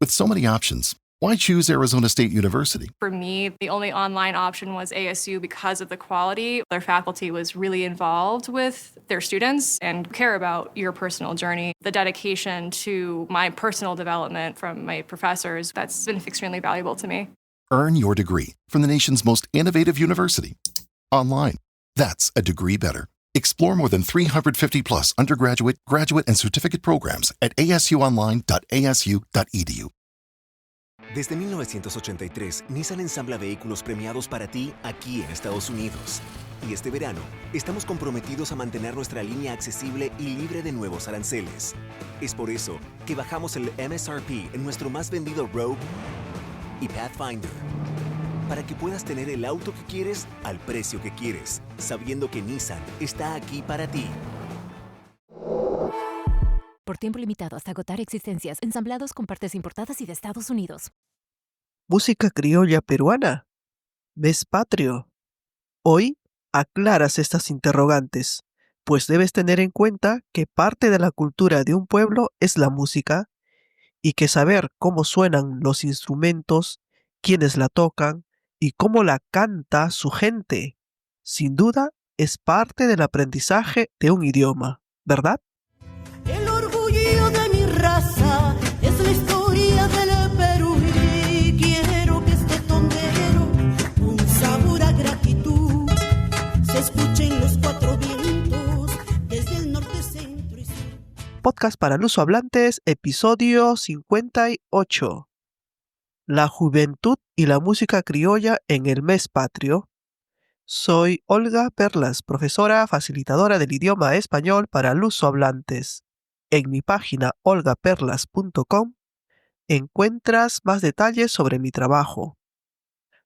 With so many options, why choose Arizona State University? For me, the only online option was ASU because of the quality. Their faculty was really involved with their students and care about your personal journey. The dedication to my personal development from my professors, that's been extremely valuable to me. Earn your degree from the nation's most innovative university. Online. That's a degree better. Explore more than 350 plus undergraduate, graduate, and certificate programs at asuonline.asu.edu. Desde 1983, Nissan ensambla vehículos premiados para ti aquí en Estados Unidos. Y este verano, estamos comprometidos a mantener nuestra línea accesible y libre de nuevos aranceles. Es por eso que bajamos el MSRP en nuestro más vendido Rogue y Pathfinder, para que puedas tener el auto que quieres al precio que quieres, sabiendo que Nissan está aquí para ti. Por tiempo limitado hasta agotar existencias, ensamblados con partes importadas y de Estados Unidos. Música criolla peruana. Mes patrio. Hoy aclaras estas interrogantes, pues debes tener en cuenta que parte de la cultura de un pueblo es la música, y que saber cómo suenan los instrumentos, quiénes la tocan y cómo la canta su gente, sin duda es parte del aprendizaje de un idioma, ¿verdad? El orgullo de mi raza es la historia del Perú y quiero que este tondero, un sabor a gratitud, se escuche en los cuatro vientos, desde el norte, centro y sur. Podcast para lusohablantes, episodio 58. La juventud y la música criolla en el mes patrio. Soy Olga Perlas, profesora facilitadora del idioma español para lusohablantes. En mi página olgaperlas.com encuentras más detalles sobre mi trabajo.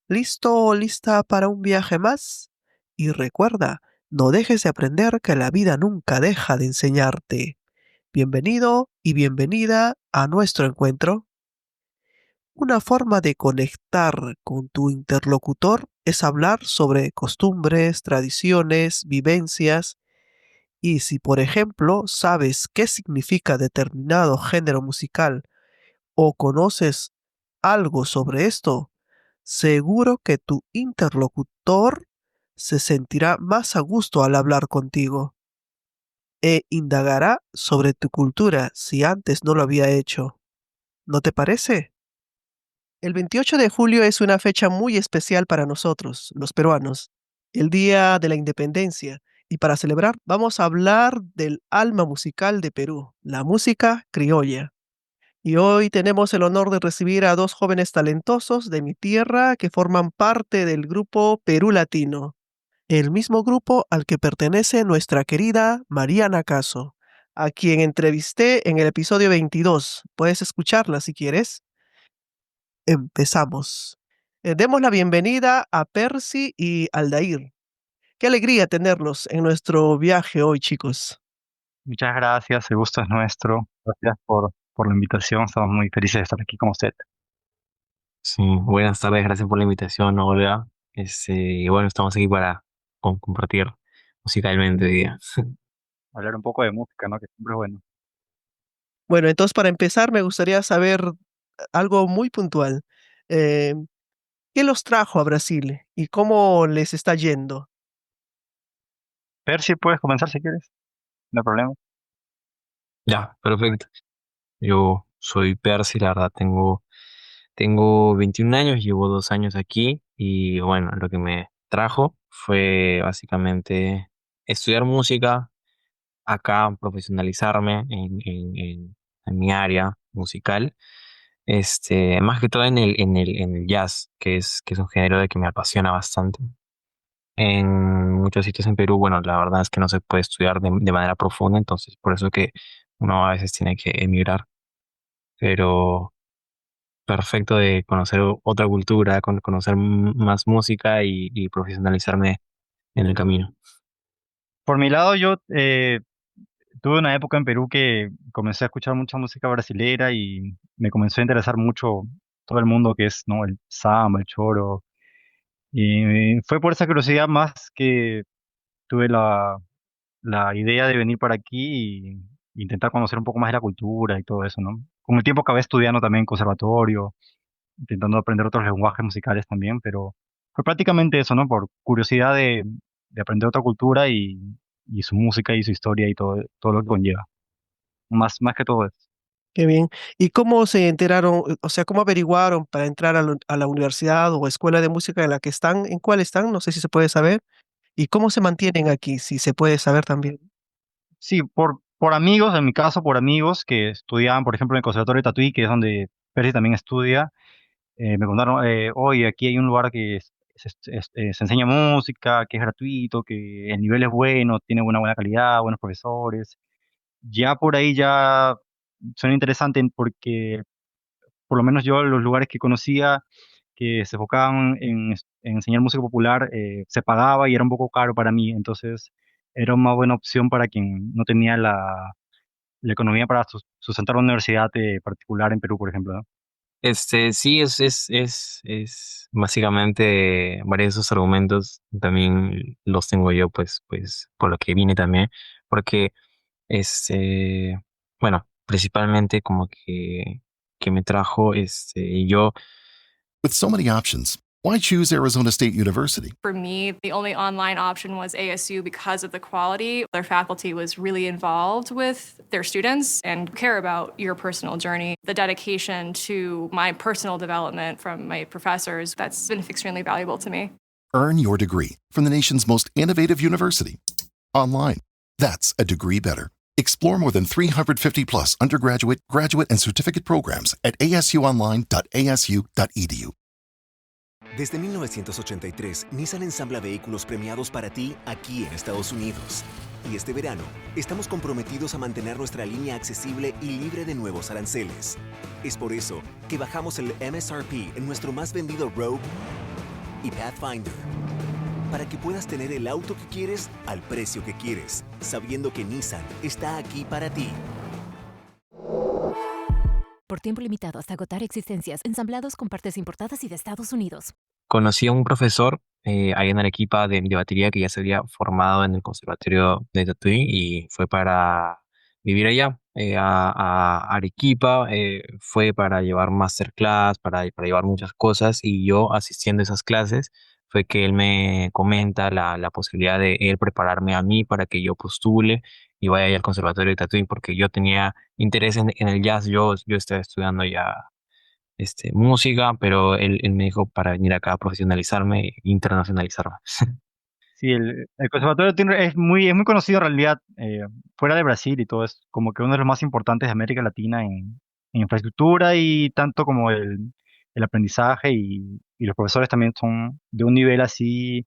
¿Listo o lista para un viaje más? Y recuerda, no dejes de aprender que la vida nunca deja de enseñarte. Bienvenido y bienvenida a nuestro encuentro. Una forma de conectar con tu interlocutor es hablar sobre costumbres, tradiciones, vivencias. Y si, por ejemplo, sabes qué significa determinado género musical o conoces algo sobre esto, seguro que tu interlocutor se sentirá más a gusto al hablar contigo e indagará sobre tu cultura si antes no lo había hecho. ¿No te parece? El 28 de julio es una fecha muy especial para nosotros, los peruanos, el Día de la Independencia. Y para celebrar, vamos a hablar del alma musical de Perú, la música criolla. Y hoy tenemos el honor de recibir a dos jóvenes talentosos de mi tierra que forman parte del grupo Perú Latino, el mismo grupo al que pertenece nuestra querida Mariana Caso, a quien entrevisté en el episodio 22. Puedes escucharla si quieres. Empezamos. Demos la bienvenida a Percy y Aldair. Qué alegría tenerlos en nuestro viaje hoy, chicos. Muchas gracias, el gusto es nuestro. Gracias por la invitación, estamos muy felices de estar aquí con usted. Sí, buenas tardes, gracias por la invitación, Olga. Y bueno, estamos aquí para compartir musicalmente hoy día. Hablar un poco de música, ¿no? Que siempre es bueno. Bueno, entonces para empezar me gustaría saber algo muy puntual. Eh, ¿Qué los trajo a Brasil y cómo les está yendo? Percy, puedes comenzar si quieres, no hay problema. Ya, perfecto. Yo soy Percy, la verdad, tengo 21 años, llevo 2 años aquí y bueno, lo que me trajo fue básicamente estudiar música acá, profesionalizarme en mi área musical. Más que todo en el jazz, que es un género de que me apasiona bastante. En muchos sitios en Perú, bueno, la verdad es que no se puede estudiar de manera profunda, entonces por eso que uno a veces tiene que emigrar. Pero perfecto de conocer otra cultura, conocer más música y profesionalizarme en el camino. Por mi lado, yo tuve una época en Perú que comencé a escuchar mucha música brasilera y me comenzó a interesar mucho todo el mundo que es, ¿no? El samba, el choro. Y fue por esa curiosidad más que tuve la idea de venir para aquí y intentar conocer un poco más de la cultura y todo eso, ¿no? con el tiempo acabé estudiando también en conservatorio, intentando aprender otros lenguajes musicales también, pero fue prácticamente eso, ¿no? Por curiosidad de aprender otra cultura y su música y su historia y todo lo que conlleva. Más que todo eso. Qué bien. ¿Y cómo se enteraron, o sea, cómo averiguaron para entrar a la universidad o escuela de música en la que están? ¿En cuál están? No sé si se puede saber. ¿Y cómo se mantienen aquí? Si se puede saber también. Sí, por amigos, en mi caso, por amigos que estudiaban, por ejemplo, en el Conservatorio de Tatuí, que es donde Percy también estudia, me contaron, oye, aquí hay un lugar que se enseña música, que es gratuito, que el nivel es bueno, tiene buena calidad, buenos profesores. Ya por ahí ya suena interesante porque por lo menos yo los lugares que conocía que se enfocaban en enseñar música popular, se pagaba y era un poco caro para mí, entonces era una buena opción para quien no tenía la economía para sustentar una universidad particular en Perú, por ejemplo, ¿no? Sí, es básicamente varios de esos argumentos también los tengo yo, pues, por lo que vine también, porque, este, bueno, principalmente como que me trajo, yo. With so many options, why choose Arizona State University? For me, the only online option was ASU because of the quality. Their faculty was really involved with their students and care about your personal journey. The dedication to my personal development from my professors, that's been extremely valuable to me. Earn your degree from the nation's most innovative university. Online. That's a degree better. Explore more than 350 plus undergraduate, graduate, and certificate programs at asuonline.asu.edu. Desde 1983, Nissan ensambla vehículos premiados para ti aquí en Estados Unidos. Y este verano, estamos comprometidos a mantener nuestra línea accesible y libre de nuevos aranceles. Es por eso que bajamos el MSRP en nuestro más vendido Rogue y Pathfinder, para que puedas tener el auto que quieres al precio que quieres, sabiendo que Nissan está aquí para ti. Por tiempo limitado hasta agotar existencias. Ensamblados con partes importadas y de Estados Unidos. Conocí a un profesor ahí en Arequipa de batería que ya se había formado en el Conservatorio de Tatuí y fue para vivir allá, a Arequipa, fue para llevar masterclass, para llevar muchas cosas y yo asistiendo a esas clases fue que él me comenta la posibilidad de él prepararme a mí para que yo postule y vaya ahí al Conservatorio de Tatuí porque yo tenía interés en el jazz, yo estaba estudiando ya música, pero él me dijo para venir acá a profesionalizarme e internacionalizarme. Sí, el Conservatorio es muy conocido en realidad, fuera de Brasil y todo, es como que uno de los más importantes de América Latina en infraestructura y tanto como el aprendizaje y los profesores también son de un nivel así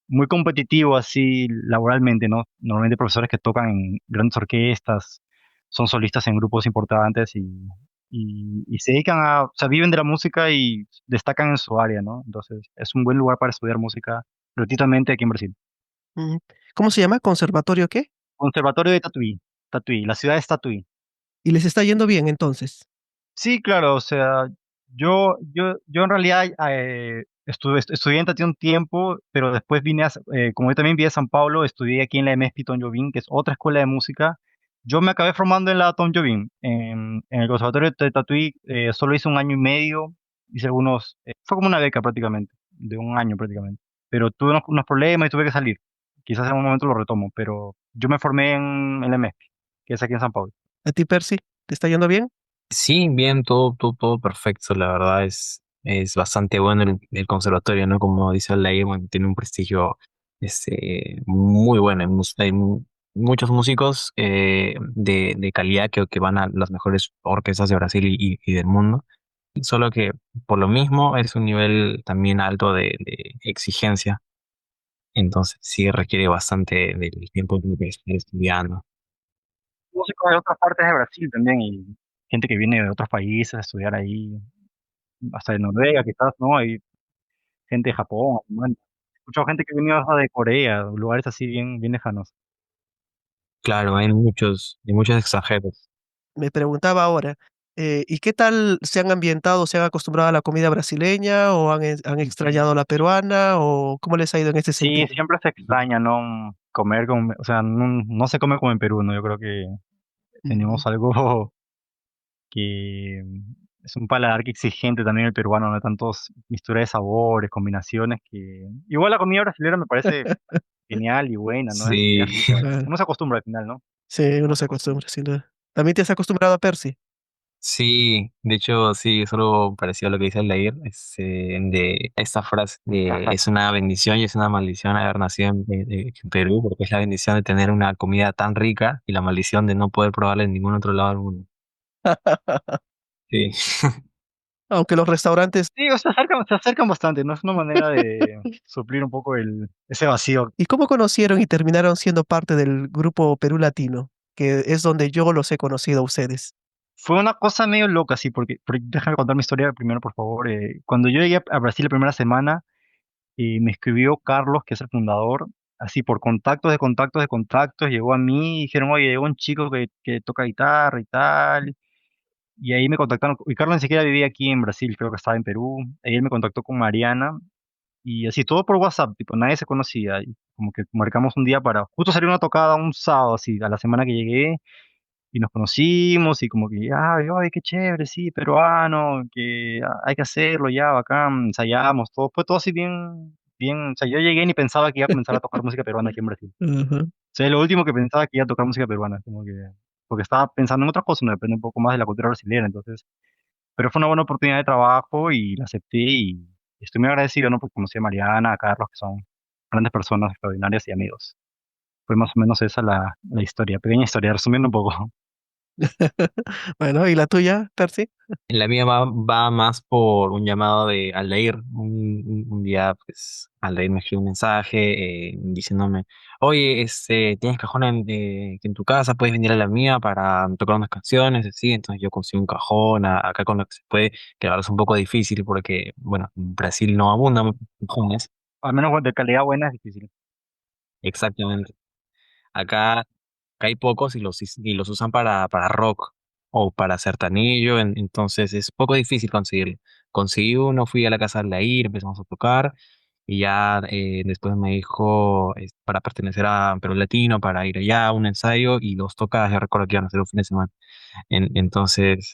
muy competitivo así laboralmente, ¿no? Normalmente profesores que tocan en grandes orquestas, son solistas en grupos importantes y se dedican o sea, viven de la música y destacan en su área, ¿no? Entonces es un buen lugar para estudiar música gratuitamente aquí en Brasil. Ujú. ¿Cómo se llama? ¿Conservatorio qué? Conservatorio de Tatuí, la ciudad es Tatuí. ¿Y les está yendo bien entonces? Sí, claro, o sea, yo en realidad estudié en Tati un tiempo, pero después como yo también vine a San Pablo, estudié aquí en la EMESPI Tom Jobim, que es otra escuela de música. Yo me acabé formando en la Tom Jobim, en el Conservatorio de Tatuí, solo hice un año y medio, fue como una beca prácticamente, de un año prácticamente, pero tuve unos problemas y tuve que salir. Quizás en algún momento lo retomo, pero yo me formé en la EMESPI, que es aquí en San Pablo. ¿A ti, Percy? ¿Te está yendo bien? Sí, bien, todo perfecto, la verdad es bastante bueno el conservatorio, ¿no? Como dice Aldair, bueno, tiene un prestigio muy bueno. Muchos músicos de calidad que van a las mejores orquestas de Brasil y del mundo. Solo que por lo mismo es un nivel también alto de exigencia. Entonces sí requiere bastante del tiempo que estar estudiando. Músicos de otras partes de Brasil también y gente que viene de otros países a estudiar ahí, hasta de Noruega quizás, ¿no? Hay gente de Japón, bueno, he escuchado gente que viene hasta de Corea, lugares así bien lejanos. Claro, hay muchos extranjeros. Me preguntaba ahora, ¿y qué tal se han ambientado, se han acostumbrado a la comida brasileña o han extrañado la peruana o cómo les ha ido en ese Sí, sentido? siempre se extraña, ¿no? Comer como, o sea, no se come como en Perú, ¿no? Yo creo que Ujú. tenemos algo que es un paladar que exigente también el peruano, ¿no? Tantos mixtura de sabores, combinaciones que... Igual la comida brasileña me parece genial y buena, ¿no? Sí, Es rica. Claro. Uno se acostumbra al final, ¿no? Sí, uno se acostumbra, sin duda. ¿También te has acostumbrado a Percy? sí, de hecho, sí, es algo parecido a lo que dice Aldair, de esta frase de es una bendición y es una maldición haber nacido en Perú, porque es la bendición de tener una comida tan rica y la maldición de no poder probarla en ningún otro lado del mundo. Sí. Aunque los restaurantes... Sí, o sea, se acercan bastante, ¿no? Es una manera de suplir un poco ese vacío. ¿Y cómo conocieron y terminaron siendo parte del grupo Perú Latino? Que es donde yo los he conocido a ustedes. Fue una cosa medio loca, sí, porque déjame contar mi historia primero, por favor. Cuando yo llegué a Brasil la primera semana, me escribió Carlos, que es el fundador, así por contactos de contactos de contactos, llegó a mí y dijeron, oye, llegó un chico que toca guitarra y tal, y ahí me contactaron, y Carlos ni siquiera vivía aquí en Brasil, creo que estaba en Perú, ahí él me contactó con Mariana, y así todo por WhatsApp, tipo, nadie se conocía, y como que marcamos un día para, justo salió una tocada un sábado, así, a la semana que llegué, y nos conocimos y como que, ay, qué chévere, sí, peruano, que hay que hacerlo ya, bacán, ensayamos, todo, fue todo así bien, bien, o sea, yo llegué y ni pensaba que iba a comenzar a tocar música peruana aquí en Brasil. Ujú. O sea, lo último que pensaba que iba a tocar música peruana, como que, porque estaba pensando en otras cosas, me depende un poco más de la cultura brasileña, entonces, pero fue una buena oportunidad de trabajo y la acepté y estoy muy agradecido, ¿no? Porque conocí a Mariana, a Carlos, que son grandes personas extraordinarias y amigos. Fue más o menos esa la historia, pequeña historia, resumiendo un poco. Bueno, ¿y la tuya, Percy? La mía va más por un llamado de Aldair. Un día, pues, Aldair me escribió un mensaje diciéndome, oye, ¿tienes cajón en tu casa? ¿Puedes venir a la mía para tocar unas canciones? Así, entonces yo consigo un cajón acá con lo que se puede, que ahora es un poco difícil porque, bueno, en Brasil no abundan cajones. Al menos de calidad buena es difícil. Exactamente. Acá hay pocos y los usan para rock o para sertanejo, entonces es poco difícil conseguirlo. Conseguí uno, fui a la casa de Lair, empezamos a tocar y ya después me dijo para pertenecer a Perú Latino, para ir allá a un ensayo y dos tocadas, yo recuerdo que iban a ser un fin de semana. Entonces,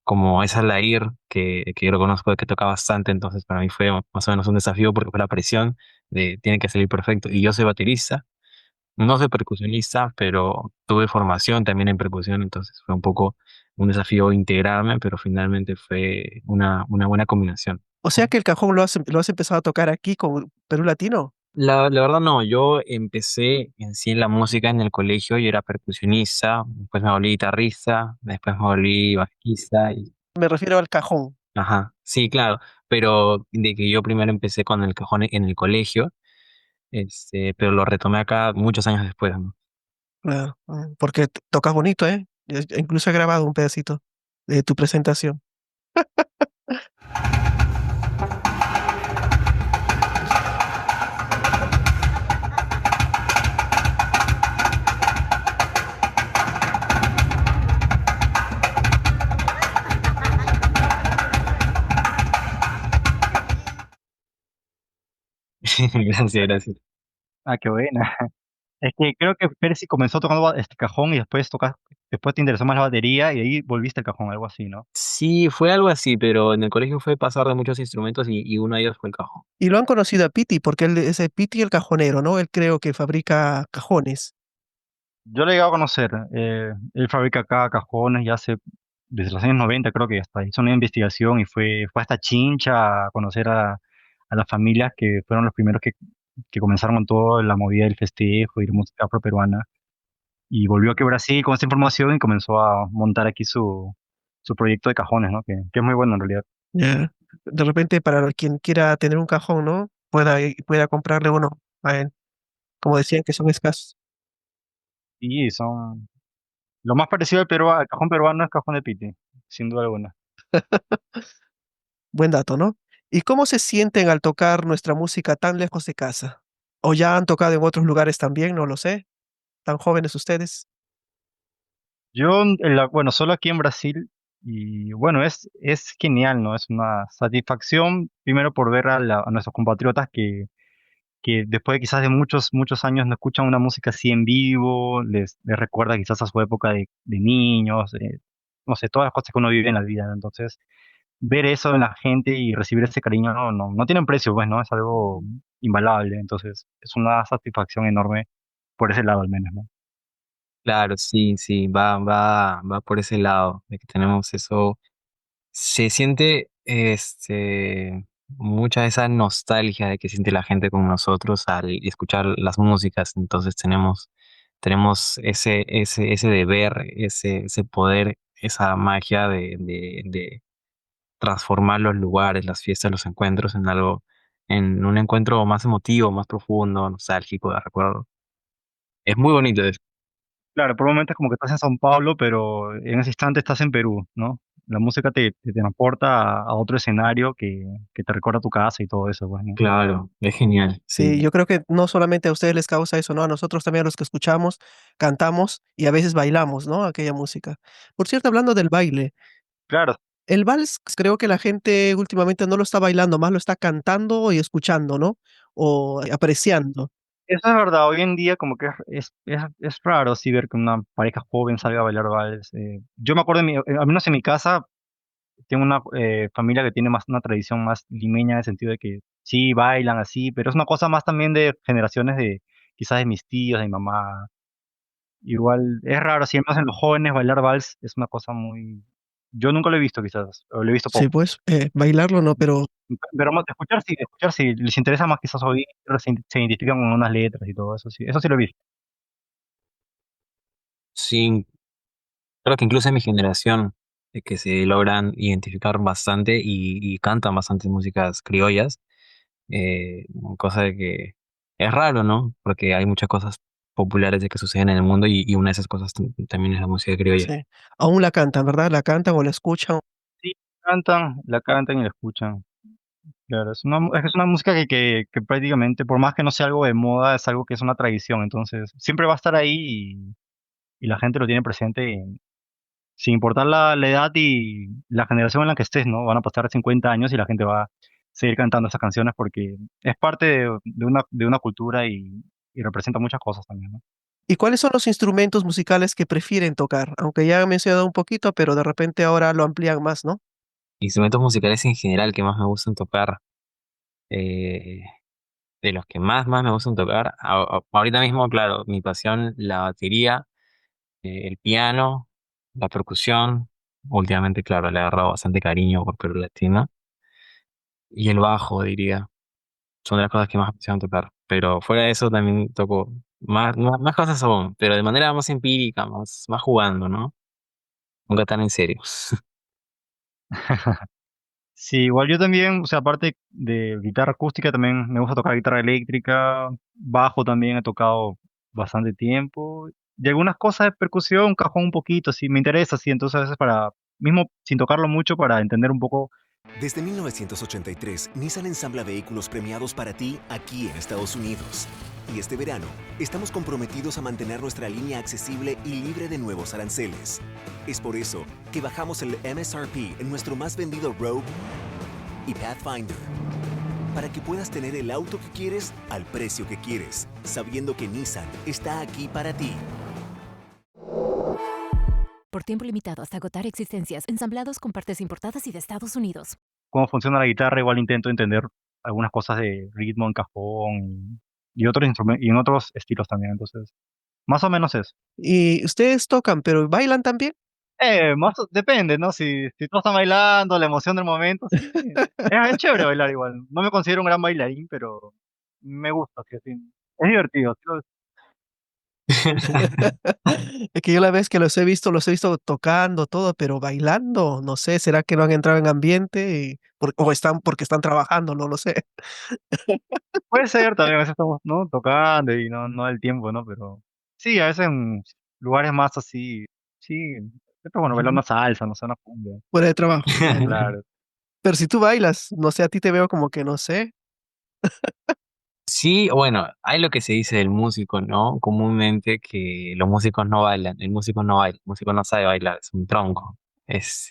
como es Lair, que yo lo conozco, que toca bastante, entonces para mí fue más o menos un desafío porque fue la presión de tiene que salir perfecto y yo soy baterista. No soy percusionista, pero tuve formación también en percusión, entonces fue un poco un desafío integrarme, pero finalmente fue una buena combinación. O sea que el cajón lo has empezado a tocar aquí con Perú Latino. La verdad no, yo empecé en sí en la música en el colegio, yo era percusionista, después me volví guitarrista, después me volví bajista y... Me refiero al cajón. Ajá, sí, claro, pero de que yo primero empecé con el cajón en el colegio, pero lo retomé acá muchos años después, ¿no? Claro, porque tocas bonito, ¿eh? Incluso he grabado un pedacito de tu presentación. Gracias, gracias. Ah, qué buena. Es que creo que Pérez sí comenzó tocando este cajón y después te interesó más la batería y ahí volviste al cajón, algo así, ¿no? Sí, fue algo así, pero en el colegio fue pasar de muchos instrumentos y uno de ellos fue el cajón. Y lo han conocido a Piti, porque él es el Piti el cajonero, ¿no? Él creo que fabrica cajones. Yo lo he llegado a conocer. Él fabrica acá cajones ya desde los años 90 creo que hasta hizo una investigación y fue hasta Chincha a conocer a las familias que fueron los primeros que comenzaron con toda la movida del festejo y la música afroperuana. Y volvió aquí a Brasil con esta información y comenzó a montar aquí su proyecto de cajones, ¿no? Que es muy bueno en realidad. Ya. De repente, para quien quiera tener un cajón, ¿no? Pueda comprarle uno a él. Como decían que son escasos. Y son lo más parecido al cajón peruano es cajón de Piti, sin duda alguna. Buen dato, ¿no? ¿Y cómo se sienten al tocar nuestra música tan lejos de casa? ¿O ya han tocado en otros lugares también? No lo sé. ¿Tan jóvenes ustedes? Yo, bueno, solo aquí en Brasil, y bueno, es genial, ¿no? Es una satisfacción, primero por ver a nuestros compatriotas que después de quizás de muchos, muchos años no escuchan una música así en vivo, les recuerda quizás a su época de niños, no sé, todas las cosas que uno vive en la vida, ¿no? Entonces, ver eso en la gente y recibir ese cariño no tiene un precio, pues, ¿no? Es algo invaluable. Entonces, es una satisfacción enorme por ese lado al menos, ¿no? Claro, sí, sí, va por ese lado, de que tenemos eso. Se siente mucha esa nostalgia de que siente la gente con nosotros al escuchar las músicas. Entonces tenemos ese deber, ese poder, esa magia de transformar los lugares, las fiestas, los encuentros en algo, en un encuentro más emotivo, más profundo, nostálgico, de recuerdo. Es muy bonito eso. Claro, por momentos como que estás en São Paulo, pero en ese instante estás en Perú, ¿no? La música te transporta a otro escenario que te recuerda tu casa y todo eso, pues, ¿no? Claro, es genial, Sí, sí. yo creo que no solamente a ustedes les causa eso, ¿no? A nosotros también, a los que escuchamos, cantamos y a veces bailamos, ¿no? Aquella música. Por cierto, hablando del baile, Claro, el vals creo que la gente últimamente no lo está bailando, más lo está cantando y escuchando, ¿no? O apreciando. eso es verdad. Hoy en día como que es raro sí ver que una pareja joven salga a bailar vals. Yo me acuerdo, al menos en mi casa, tengo una familia que tiene más una tradición más limeña en el sentido de que sí bailan así, pero es una cosa más también de generaciones de quizás de mis tíos, de mi mamá. Igual es raro, si más en los jóvenes bailar vals es una cosa muy... Yo nunca lo he visto quizás, o lo he visto Sí, poco. pues, bailarlo no, pero Pero de escuchar sí, les interesa más quizás oír, se identifican con unas letras y todo eso sí lo he visto. Sí, creo que incluso en mi generación, que se logran identificar bastante y cantan bastantes músicas criollas, eh, cosa de que es raro, ¿no? Porque hay muchas cosas populares de que suceden en el mundo y una de esas cosas también es la música criolla. sí. Aún la cantan, ¿verdad? La cantan o la escuchan. Sí, la cantan y la escuchan. Claro, es una música que prácticamente, por más que no sea algo de moda, es algo que es una tradición, entonces siempre va a estar ahí y la gente lo tiene presente sin importar la edad y la generación en la que estés, ¿no? Van a pasar 50 años y la gente va a seguir cantando esas canciones porque es parte de una cultura y representa muchas cosas también, ¿no? ¿Y cuáles son los instrumentos musicales que prefieren tocar? Aunque ya han mencionado un poquito, pero de repente ahora lo amplían más, ¿no? Instrumentos musicales en general que más me gustan tocar, eh, de los que más me gustan tocar, ahorita mismo, claro, mi pasión, la batería, el piano, la percusión, últimamente, claro, le he agarrado bastante cariño por Perú Latino, y el bajo, diría. Son de las cosas que más me apasiona tocar. Pero fuera de eso también toco más cosas aún, pero de manera más empírica, más jugando, ¿no? Nunca tan en serio. Sí, igual yo también, o sea, aparte de guitarra acústica, también me gusta tocar guitarra eléctrica, bajo también he tocado bastante tiempo, y algunas cosas de percusión, cajón un poquito, sí, me interesa, sí, entonces a veces mismo sin tocarlo mucho, para entender un poco. Desde 1983, Nissan ensambla vehículos premiados para ti aquí en Estados Unidos. Y este verano, estamos comprometidos a mantener nuestra línea accesible y libre de nuevos aranceles. Es por eso que bajamos el MSRP en nuestro más vendido Rogue y Pathfinder, para que puedas tener el auto que quieres al precio que quieres, sabiendo que Nissan está aquí para ti. Por tiempo limitado hasta agotar existencias. Ensamblados con partes importadas y de Estados Unidos. Cómo funciona la guitarra, igual intento entender algunas cosas de ritmo en cajón y otros instrumentos, y en otros estilos también, entonces, más o menos eso. Y ustedes tocan, pero ¿bailan también? Depende, ¿no? Si todos están bailando, la emoción del momento, sí. Es chévere bailar igual. No me considero un gran bailarín, pero me gusta, sí, sí. Es divertido. Sí, Es que yo la vez que los he visto tocando todo, pero bailando, no sé, ¿será que no han entrado en ambiente o están porque están trabajando? No lo sé. puede ser también, a veces estamos, ¿no? Tocando y no el tiempo, ¿no? Pero sí, a veces en lugares más así, sí, pero bueno, bailar Ujú. una salsa, no sé, una cumbia. Fuera de trabajo. Claro. Pero si tú bailas, no sé, a ti te veo como que no sé. Sí, bueno, hay lo que se dice del músico, ¿no? Comúnmente que los músicos no bailan, el músico no baila, el músico no sabe bailar, es un tronco. Es,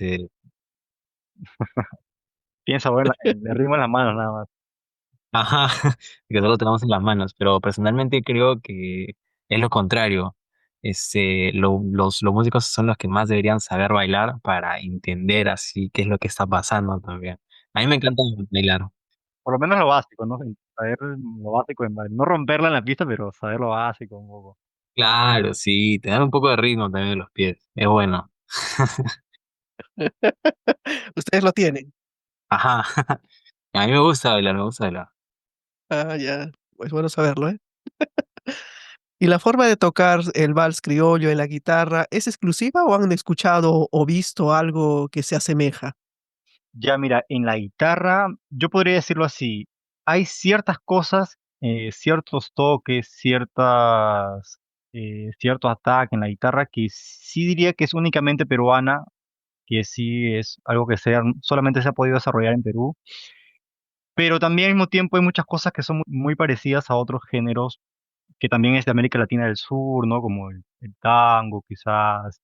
Piensa, bueno, el ritmo en las manos nada más. ajá, que solo tenemos en las manos, pero personalmente creo que es lo contrario. los músicos son los que más deberían saber bailar para entender así qué es lo que está pasando también. A mí me encanta bailar. Por lo menos lo básico, ¿no? Saber lo básico en no romperla en la pista, pero saber lo básico un poco. Claro, sí, te dan un poco de ritmo también en los pies. Es bueno. Ustedes lo tienen. Ajá. A mí me gusta bailar, me gusta bailar. Ah, ya. Pues bueno saberlo, ¿eh? ¿Y la forma de tocar el vals criollo en la guitarra es exclusiva o han escuchado o visto algo que se asemeja? Ya, mira, en la guitarra, yo podría decirlo así, hay ciertas cosas, ciertos toques, ciertos ataques en la guitarra que sí diría que es únicamente peruana, que sí es algo que solamente se ha podido desarrollar en Perú, pero también al mismo tiempo hay muchas cosas que son muy parecidas a otros géneros que también es de América Latina del Sur, ¿no? Como el tango, quizás,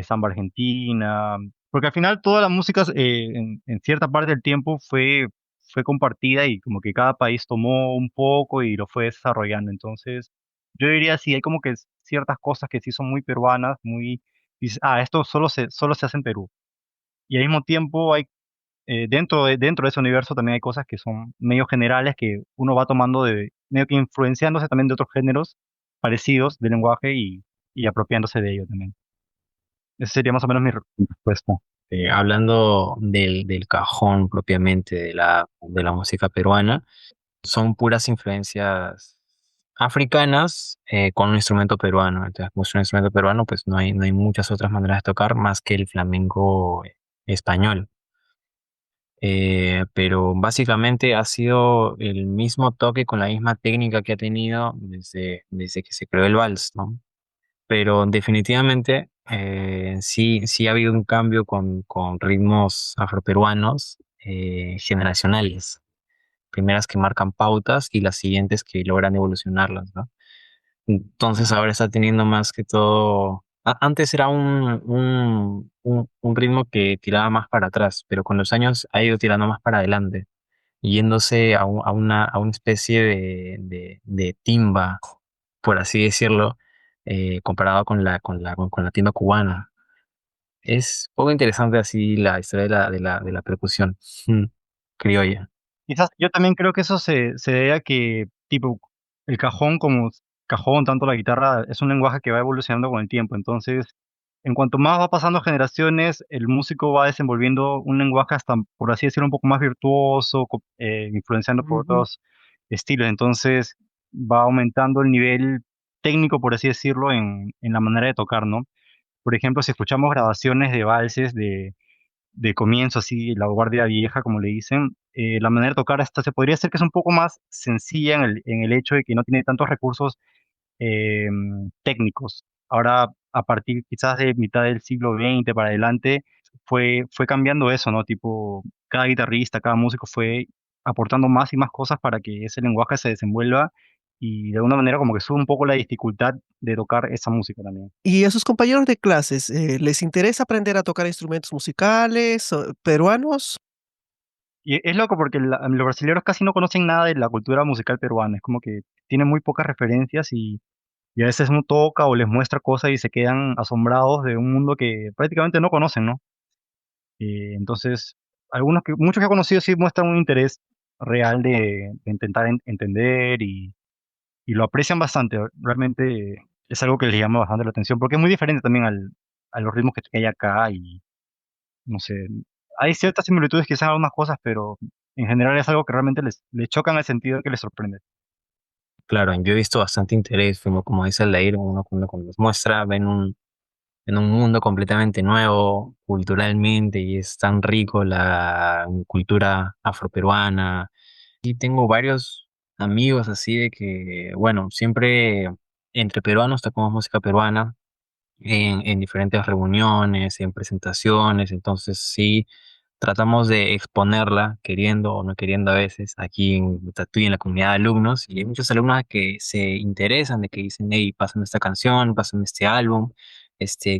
samba argentina, porque al final toda la música en cierta parte del tiempo fue compartida y como que cada país tomó un poco y lo fue desarrollando. Entonces, yo diría sí, hay como que ciertas cosas que sí son muy peruanas, dices, esto solo se hace en Perú. Y al mismo tiempo hay, dentro de ese universo también hay cosas que son medio generales que uno va tomando medio que influenciándose también de otros géneros parecidos de lenguaje y apropiándose de ello también. Esa sería más o menos mi respuesta. Hablando del cajón propiamente de la música peruana, son puras influencias africanas con un instrumento peruano. Entonces, como es un instrumento peruano, pues no hay muchas otras maneras de tocar más que el flamenco español. Pero básicamente ha sido el mismo toque con la misma técnica que ha tenido desde que se creó el vals, ¿no? Pero definitivamente sí ha habido un cambio con ritmos afroperuanos generacionales. Primeras que marcan pautas y las siguientes que logran evolucionarlas, ¿no? Entonces ahora está teniendo más que todo. Antes era un ritmo que tiraba más para atrás, pero con los años ha ido tirando más para adelante, yéndose a una especie de timba, por así decirlo, comparado con la timba cubana. Es poco interesante así la historia de la percusión criolla. Quizás yo también creo que eso se debe a que, tipo, el cajón como cajón, tanto la guitarra, es un lenguaje que va evolucionando con el tiempo. Entonces, en cuanto más va pasando generaciones, el músico va desenvolviendo un lenguaje hasta, por así decirlo, un poco más virtuoso, influenciando por otros estilos. Entonces, va aumentando el nivel técnico, por así decirlo, en la manera de tocar, ¿no? Por ejemplo, si escuchamos grabaciones de valses de comienzo, así, la guardia vieja, como le dicen, la manera de tocar hasta se podría decir que es un poco más sencilla en el hecho de que no tiene tantos recursos eh, técnicos. Ahora, a partir quizás de mitad del siglo XX para adelante, fue cambiando eso, ¿no? Tipo, cada guitarrista, cada músico fue aportando más y más cosas para que ese lenguaje se desenvuelva y de alguna manera como que sube un poco la dificultad de tocar esa música también. ¿Y a sus compañeros de clases, les interesa aprender a tocar instrumentos musicales peruanos? Y es loco porque los brasileños casi no conocen nada de la cultura musical peruana, es como que tienen muy pocas referencias y a veces uno toca o les muestra cosas y se quedan asombrados de un mundo que prácticamente no conocen, ¿no? Entonces, muchos que he conocido sí muestran un interés real de intentar entender y lo aprecian bastante. Realmente es algo que les llama bastante la atención porque es muy diferente también a los ritmos que hay acá y no sé, hay ciertas similitudes quizás en algunas cosas, pero en general es algo que realmente les chocan al sentido que les sorprende. Claro, yo he visto bastante interés, como dice Aldair, uno cuando les muestra, en un mundo completamente nuevo culturalmente y es tan rico la cultura afroperuana. Y tengo varios amigos así de que, bueno, siempre entre peruanos tocamos música peruana en diferentes reuniones, en presentaciones, entonces sí tratamos de exponerla, queriendo o no queriendo a veces, aquí en Tatuí, en la comunidad de alumnos, y hay muchos alumnos que se interesan, de que dicen, hey, pásame esta canción, pásame este álbum,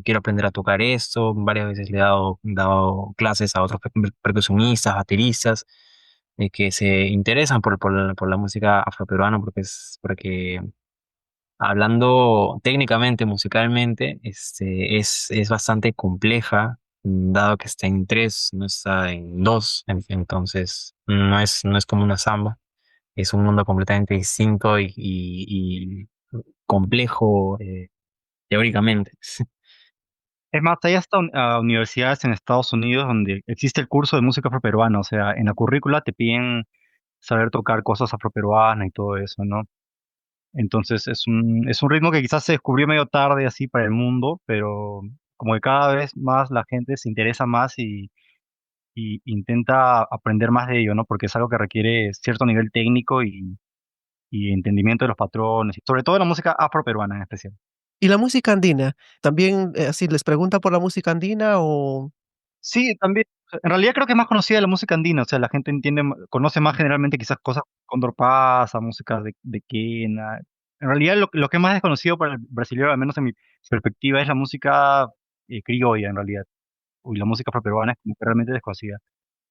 quiero aprender a tocar esto. Varias veces le he dado clases a otros percusionistas, bateristas, que se interesan por la música afroperuana, porque hablando técnicamente, musicalmente, es bastante compleja, dado que está en tres, no está en dos, entonces no es como una samba, es un mundo completamente distinto y complejo teóricamente. Es más, hay hasta universidades en Estados Unidos donde existe el curso de música afroperuana, o sea, en la currícula te piden saber tocar cosas afroperuanas y todo eso, ¿no? Entonces es un ritmo que quizás se descubrió medio tarde así para el mundo, pero como que cada vez más la gente se interesa más y intenta aprender más de ello, ¿no? Porque es algo que requiere cierto nivel técnico y entendimiento de los patrones, y sobre todo la música afroperuana en especial. ¿Y la música andina? ¿También, así les pregunta por la música andina o? Sí, también. O sea, en realidad creo que es más conocida la música andina, o sea, la gente entiende, conoce más generalmente quizás cosas Condor Pasa, música de quena. En realidad lo que es más desconocido para el brasileño, al menos en mi perspectiva, es la música criolla en realidad. Y la música afroperuana es como que realmente desconocida.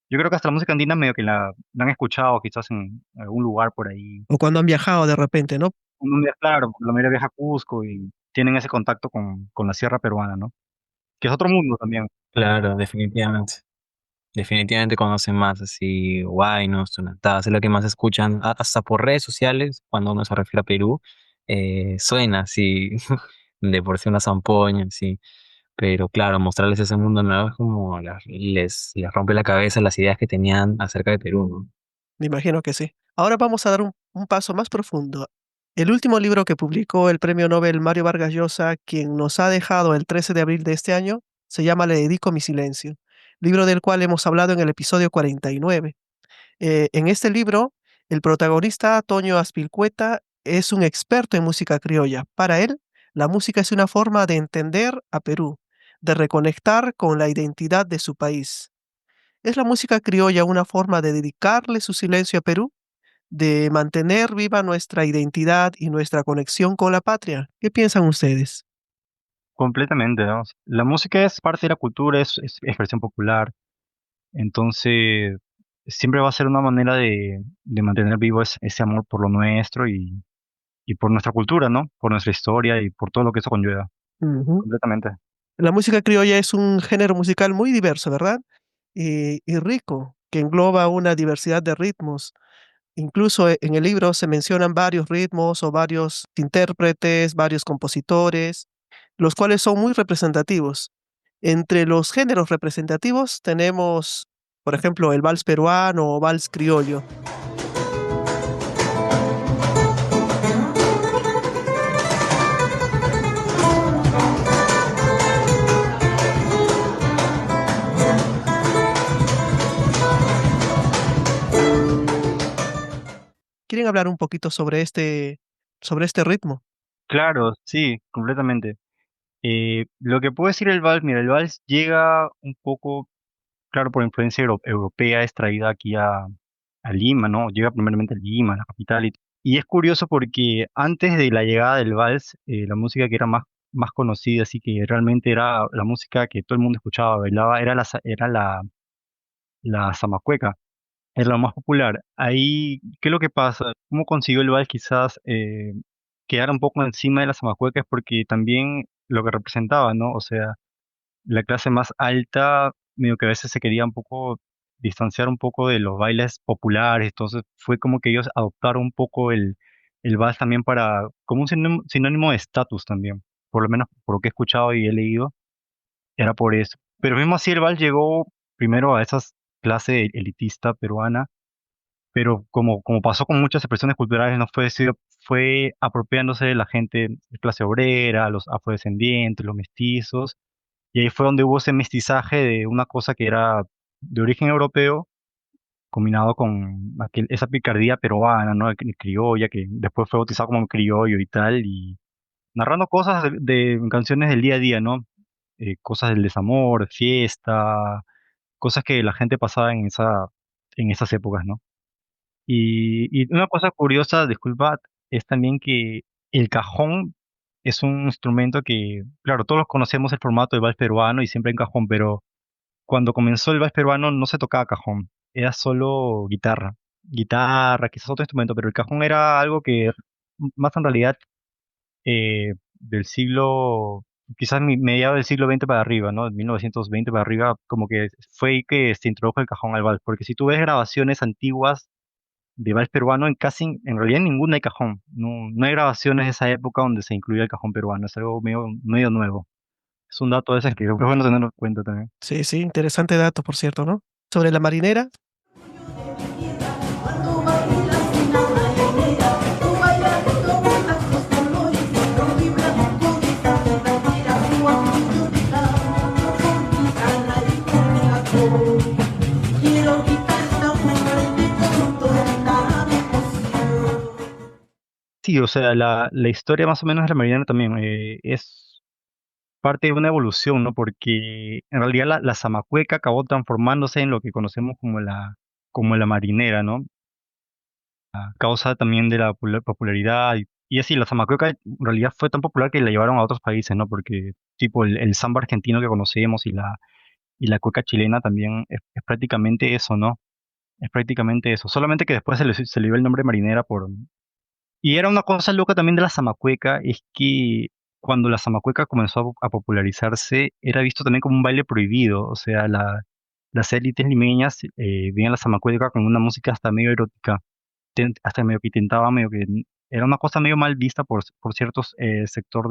Yo creo que hasta la música andina medio que la han escuchado quizás en algún lugar por ahí. O cuando han viajado de repente, ¿no? Un día, claro, la mayoría viaja a Cusco y tienen ese contacto con la sierra peruana, ¿no? Que es otro mundo también. Claro, definitivamente. Definitivamente conocen más así Huaynos, Tunantás, es lo que más escuchan, hasta por redes sociales, cuando uno se refiere a Perú, suena así, de por sí una zampoña, sí. Pero claro, mostrarles ese mundo nuevo es como les rompe la cabeza las ideas que tenían acerca de Perú, ¿no? Me imagino que sí. Ahora vamos a dar un paso más profundo. El último libro que publicó el premio Nobel Mario Vargas Llosa, quien nos ha dejado el 13 de abril de este año, se llama Le dedico mi silencio, libro del cual hemos hablado en el episodio 49. En este libro, el protagonista, Toño Aspilcueta, es un experto en música criolla. Para él, la música es una forma de entender a Perú, de reconectar con la identidad de su país. ¿Es la música criolla una forma de dedicarle su silencio a Perú, de mantener viva nuestra identidad y nuestra conexión con la patria? ¿Qué piensan ustedes? Completamente, ¿no? La música es parte de la cultura, es expresión popular, entonces siempre va a ser una manera de mantener vivo ese amor por lo nuestro y por nuestra cultura, ¿no? Por nuestra historia y por todo lo que eso conlleva. Ujú. Completamente. La música criolla es un género musical muy diverso, ¿verdad? Y rico, que engloba una diversidad de ritmos. Incluso en el libro se mencionan varios ritmos o varios intérpretes, varios compositores, los cuales son muy representativos. Entre los géneros representativos tenemos, por ejemplo, el vals peruano o vals criollo. ¿Quieren hablar un poquito sobre este ritmo? Claro, sí, completamente. Lo que puedo decir el vals, mira, el vals llega un poco, claro, por influencia europea, es traída aquí a Lima, ¿no? Llega primeramente a Lima, la capital. Y es curioso porque antes de la llegada del vals, la música que era más conocida, así que realmente era la música que todo el mundo escuchaba, bailaba, era la zamacueca, era lo más popular. Ahí, ¿qué es lo que pasa? ¿Cómo consiguió el vals quizás quedar un poco encima de la zamacueca? Es porque también lo que representaba, ¿no? O sea, la clase más alta, medio que a veces se quería un poco distanciar un poco de los bailes populares, entonces fue como que ellos adoptaron un poco el vals también para, como un sinónimo de estatus también, por lo menos por lo que he escuchado y he leído, era por eso. Pero mismo así el vals llegó primero a esa clase elitista peruana, pero como pasó con muchas expresiones culturales, no fue, fue apropiándose de la gente de clase obrera, los afrodescendientes, los mestizos, y ahí fue donde hubo ese mestizaje de una cosa que era de origen europeo, combinado con esa picardía peruana, ¿no? Criolla, que después fue bautizado como criollo y tal, y narrando cosas de canciones del día a día, ¿no? Cosas del desamor, fiesta, cosas que la gente pasaba en esas épocas, ¿no? Y una cosa curiosa, disculpa, es también que el cajón es un instrumento que, claro, todos conocemos el formato del vals peruano y siempre en cajón, pero cuando comenzó el vals peruano no se tocaba cajón, era solo guitarra, quizás otro instrumento, pero el cajón era algo que más en realidad del siglo, quizás mediados del siglo XX para arriba, ¿no? 1920 para arriba, como que fue ahí que se introdujo el cajón al vals, porque si tú ves grabaciones antiguas de vals peruano, en realidad en ninguna hay cajón, no hay grabaciones de esa época donde se incluía el cajón peruano, es algo medio nuevo. Es un dato ese que es bueno tenerlo en cuenta también. Sí, sí, interesante dato, por cierto, ¿no? Sobre la marinera. Cuando bailas en la marinera, tú bailas como astros colores de rojo y blanco de esta verdadera cuando de canto con mi gana y con mi acorde. Quiero quitar esta muerte con toda mi emoción. Sí, o sea, la historia más o menos de la marinera también es parte de una evolución, ¿no? Porque en realidad la zamacueca acabó transformándose en lo que conocemos como la marinera, ¿no? A causa también de la popularidad. Y así, la zamacueca en realidad fue tan popular que la llevaron a otros países, ¿no? Porque tipo el samba argentino que conocemos y la cueca chilena también es prácticamente eso, ¿no? Es prácticamente eso. Solamente que después se le dio el nombre marinera por... Y era una cosa loca también de la zamacueca, es que cuando la zamacueca comenzó a popularizarse, era visto también como un baile prohibido. O sea, las élites limeñas veían la zamacueca con una música hasta medio erótica, hasta medio que intentaba, medio que era una cosa medio mal vista por ciertos sector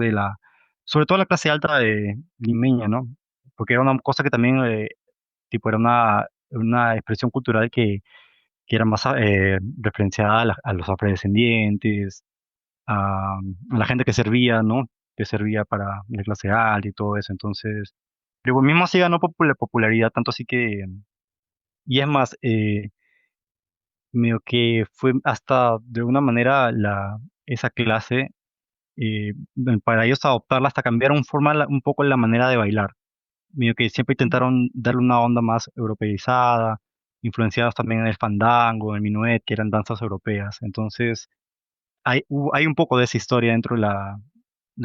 sobre todo la clase alta de limeña, ¿no? Porque era una cosa que también, tipo, era una expresión cultural que era más referenciada a los afrodescendientes, a la gente que servía, ¿no? Que servía para la clase alta y todo eso. Entonces, pero mismo así ganó popularidad, tanto así que, y es más, medio que fue hasta de una manera esa clase, para ellos adoptarla, hasta cambiaron un poco la manera de bailar. Medio que siempre intentaron darle una onda más europeizada, influenciados también en el fandango, en el minuet, que eran danzas europeas. Entonces, hay un poco de esa historia dentro de la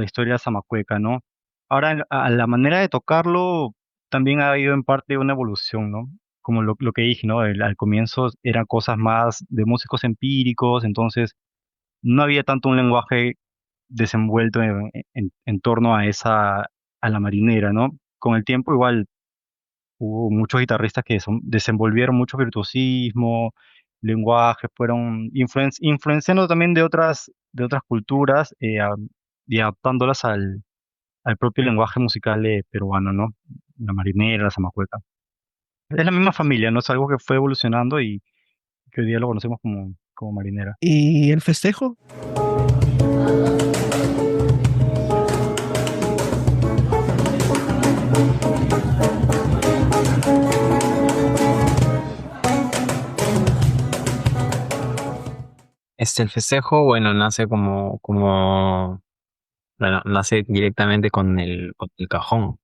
historia zamacueca, ¿no? Ahora, a la manera de tocarlo también ha habido en parte una evolución, ¿no? Como lo que dije, ¿no? Al comienzo eran cosas más de músicos empíricos, entonces no había tanto un lenguaje desenvuelto en torno a la marinera, ¿no? Con el tiempo igual hubo muchos guitarristas que desenvolvieron mucho virtuosismo, lenguaje, fueron influenciando también de otras culturas, y adaptándolas al propio lenguaje musical peruano, ¿no? La marinera, la zamacueca. Es la misma familia, ¿no? Es algo que fue evolucionando y que hoy día lo conocemos como marinera. ¿Y el festejo? El festejo, bueno, nace directamente con el cajón,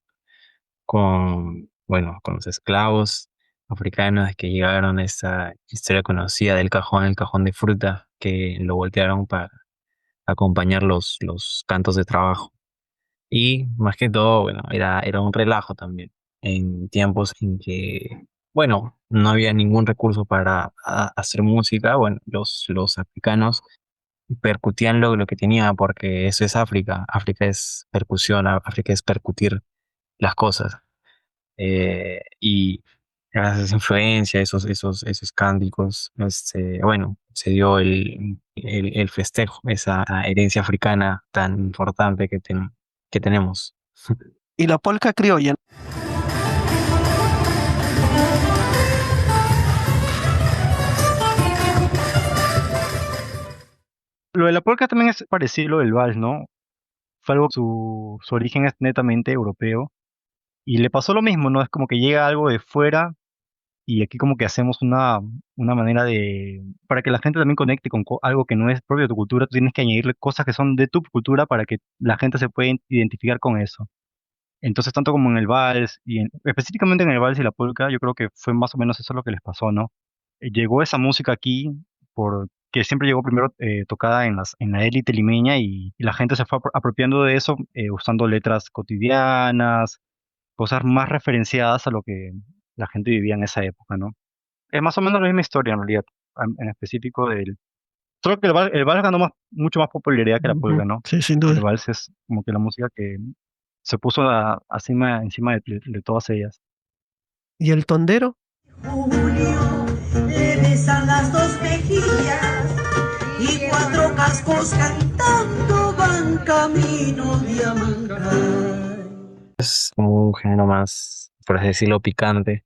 con los esclavos africanos que llegaron a esa historia conocida del cajón, el cajón de fruta, que lo voltearon para acompañar los cantos de trabajo. Y más que todo, bueno, era un relajo también, en tiempos en que, bueno, no había ningún recurso para hacer música. Bueno, los africanos percutían lo que tenía, porque eso es África. África es percusión, África es percutir las cosas. Y gracias a esa influencia, esos cánticos, bueno, se dio el festejo, esa herencia africana tan importante que tenemos. ¿Y la polca criolla? Lo de la polka también es parecido a lo del vals, ¿no? Fue algo, su origen es netamente europeo y le pasó lo mismo, ¿no? Es como que llega algo de fuera y aquí como que hacemos una manera para que la gente también conecte con algo que no es propio de tu cultura, tú tienes que añadirle cosas que son de tu cultura para que la gente se pueda identificar con eso. Entonces, tanto como en el vals, específicamente en el vals y la polka, yo creo que fue más o menos eso lo que les pasó, ¿no? Llegó esa música aquí, que siempre llegó primero tocada en la élite limeña y la gente se fue apropiando de eso, usando letras cotidianas, cosas más referenciadas a lo que la gente vivía en esa época, ¿no? Es más o menos la misma historia en realidad, en específico Solo que el vals ganó mucho más popularidad que la polka, ¿no? Sí, sin El duda. vals es como que la música que se puso encima de todas ellas. ¿Y el tondero? Julio le besan las dos mejillas y cuatro cascos cantando van camino de Amancay. Es como un género más, por así decirlo, picante.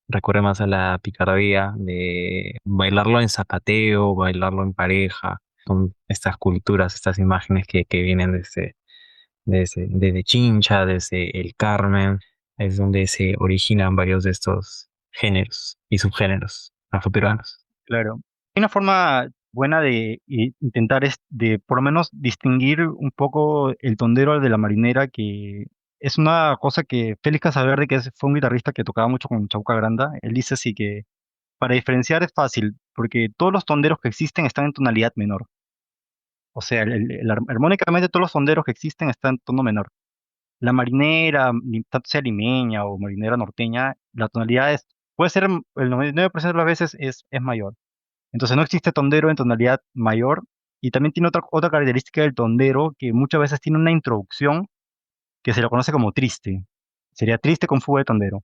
Recurre más a la picardía de bailarlo en zapateo, bailarlo en pareja. Son estas culturas, estas imágenes que vienen desde Chincha, desde el Carmen. Es donde se originan varios de estos géneros y subgéneros afroperuanos. Claro. Hay una forma buena de intentar de por lo menos distinguir un poco el tondero de la marinera, que es una cosa que Félix Casaverde, fue un guitarrista que tocaba mucho con Chauca Granda, él dice así que para diferenciar es fácil, porque todos los tonderos que existen están en tonalidad menor. O sea, armónicamente todos los tonderos que existen están en tono menor. La marinera, tanto sea limeña o marinera norteña, la tonalidad puede ser el 99% de las veces es mayor. Entonces no existe tondero en tonalidad mayor. Y también tiene otra característica del tondero, que muchas veces tiene una introducción que se lo conoce como triste. Sería triste con fuga de tondero.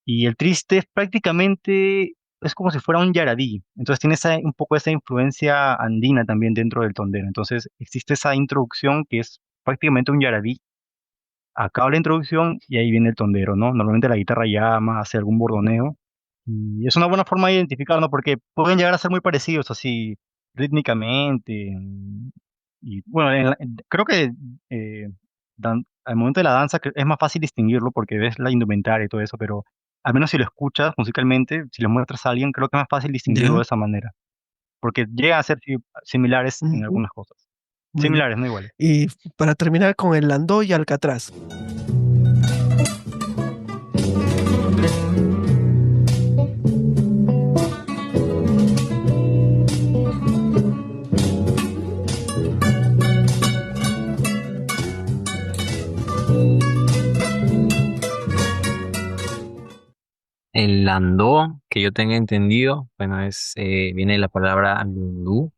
Y el triste es prácticamente, es como si fuera un yaradí. Entonces tiene un poco esa influencia andina también dentro del tondero. Entonces existe esa introducción que es prácticamente un yaradí. Acaba la introducción y ahí viene el tondero, ¿no? Normalmente la guitarra llama, hace algún bordoneo. Y es una buena forma de identificarlo porque pueden llegar a ser muy parecidos así rítmicamente. Y bueno, creo que al momento de la danza es más fácil distinguirlo porque ves la indumentaria y todo eso, pero al menos si lo escuchas musicalmente, si lo muestras a alguien, creo que es más fácil distinguirlo Ya. de esa manera. Porque llegan a ser similares en Ujú. algunas cosas. Bueno, Similares, no iguales. y para terminar con el landó y Alcatraz. El landó, que yo tenga entendido, bueno, viene de la palabra lundú,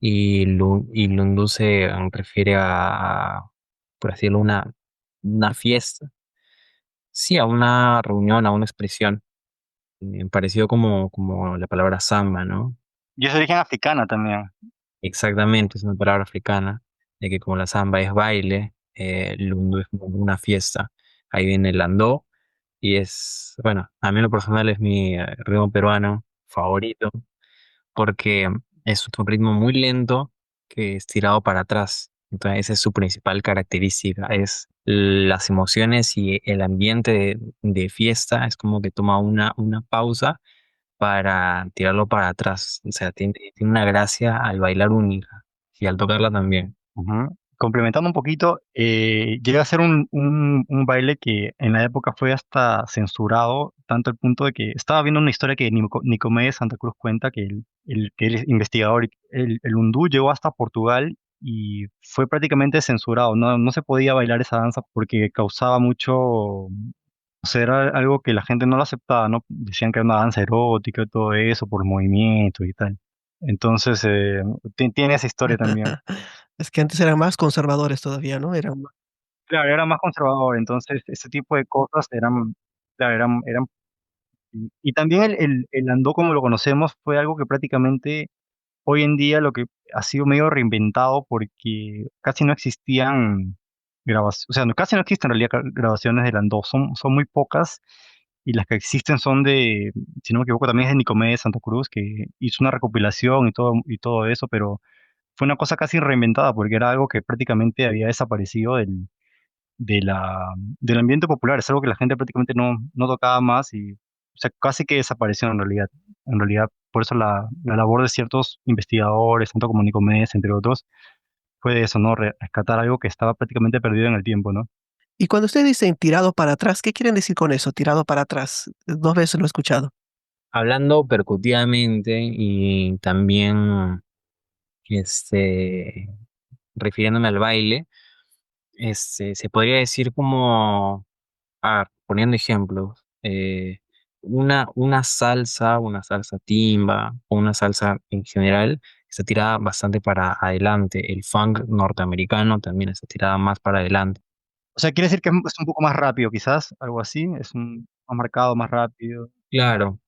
y lundú se refiere por así decirlo, una fiesta. Sí, a una reunión, a una expresión, parecido como la palabra samba, ¿no? Y es de origen africana también. Exactamente, es una palabra africana, de que como la samba es baile, el lundu es como una fiesta. Ahí viene el landó, y bueno, a mí en lo personal es mi ritmo peruano favorito, porque es un ritmo muy lento que es tirado para atrás. Entonces, esa es su principal característica, es las emociones y el ambiente de fiesta, es como que toma una pausa para tirarlo para atrás. O sea, tiene una gracia al bailar única y al tocarla también. Ujú. Complementando un poquito, llega a ser un baile que en la época fue hasta censurado, tanto el punto de que estaba viendo una historia que Nicomedes Santa Cruz cuenta, que él es investigador, el undú llegó hasta Portugal y fue prácticamente censurado, no se podía bailar esa danza porque causaba mucho, o sea, era algo que la gente no lo aceptaba, ¿no? Decían que era una danza erótica y todo eso, por movimiento y tal. Entonces, tiene esa historia también. Es que antes eran más conservadores todavía, ¿no? Eran más. Claro, era más conservador, entonces ese tipo de cosas claro, y también el andó como lo conocemos fue algo que prácticamente hoy en día lo que ha sido medio reinventado porque casi no existían grabaciones, o sea, casi no existen en realidad grabaciones del andó, son muy pocas y las que existen son si no me equivoco, también es de Nicomedes Santa Cruz que hizo una recopilación y todo eso, pero fue una cosa casi reinventada porque era algo que prácticamente había desaparecido de del ambiente popular. Es algo que la gente prácticamente no tocaba más y, o sea, casi que desapareció en realidad. En realidad, por eso la labor de ciertos investigadores, tanto como Nicomedes, entre otros, fue de eso, ¿no? Rescatar algo que estaba prácticamente perdido en el tiempo, ¿no? Y cuando ustedes dicen tirado para atrás, ¿qué quieren decir con eso? Tirado para atrás. 2 veces lo he escuchado. Hablando percutivamente y también refiriéndome al baile, se podría decir como, poniendo ejemplos, una salsa timba o una salsa en general está tirada bastante para adelante. El funk norteamericano también está tirada más para adelante. O sea, quiere decir que es un poco más rápido, quizás, algo así. Es más marcado, más rápido. Claro,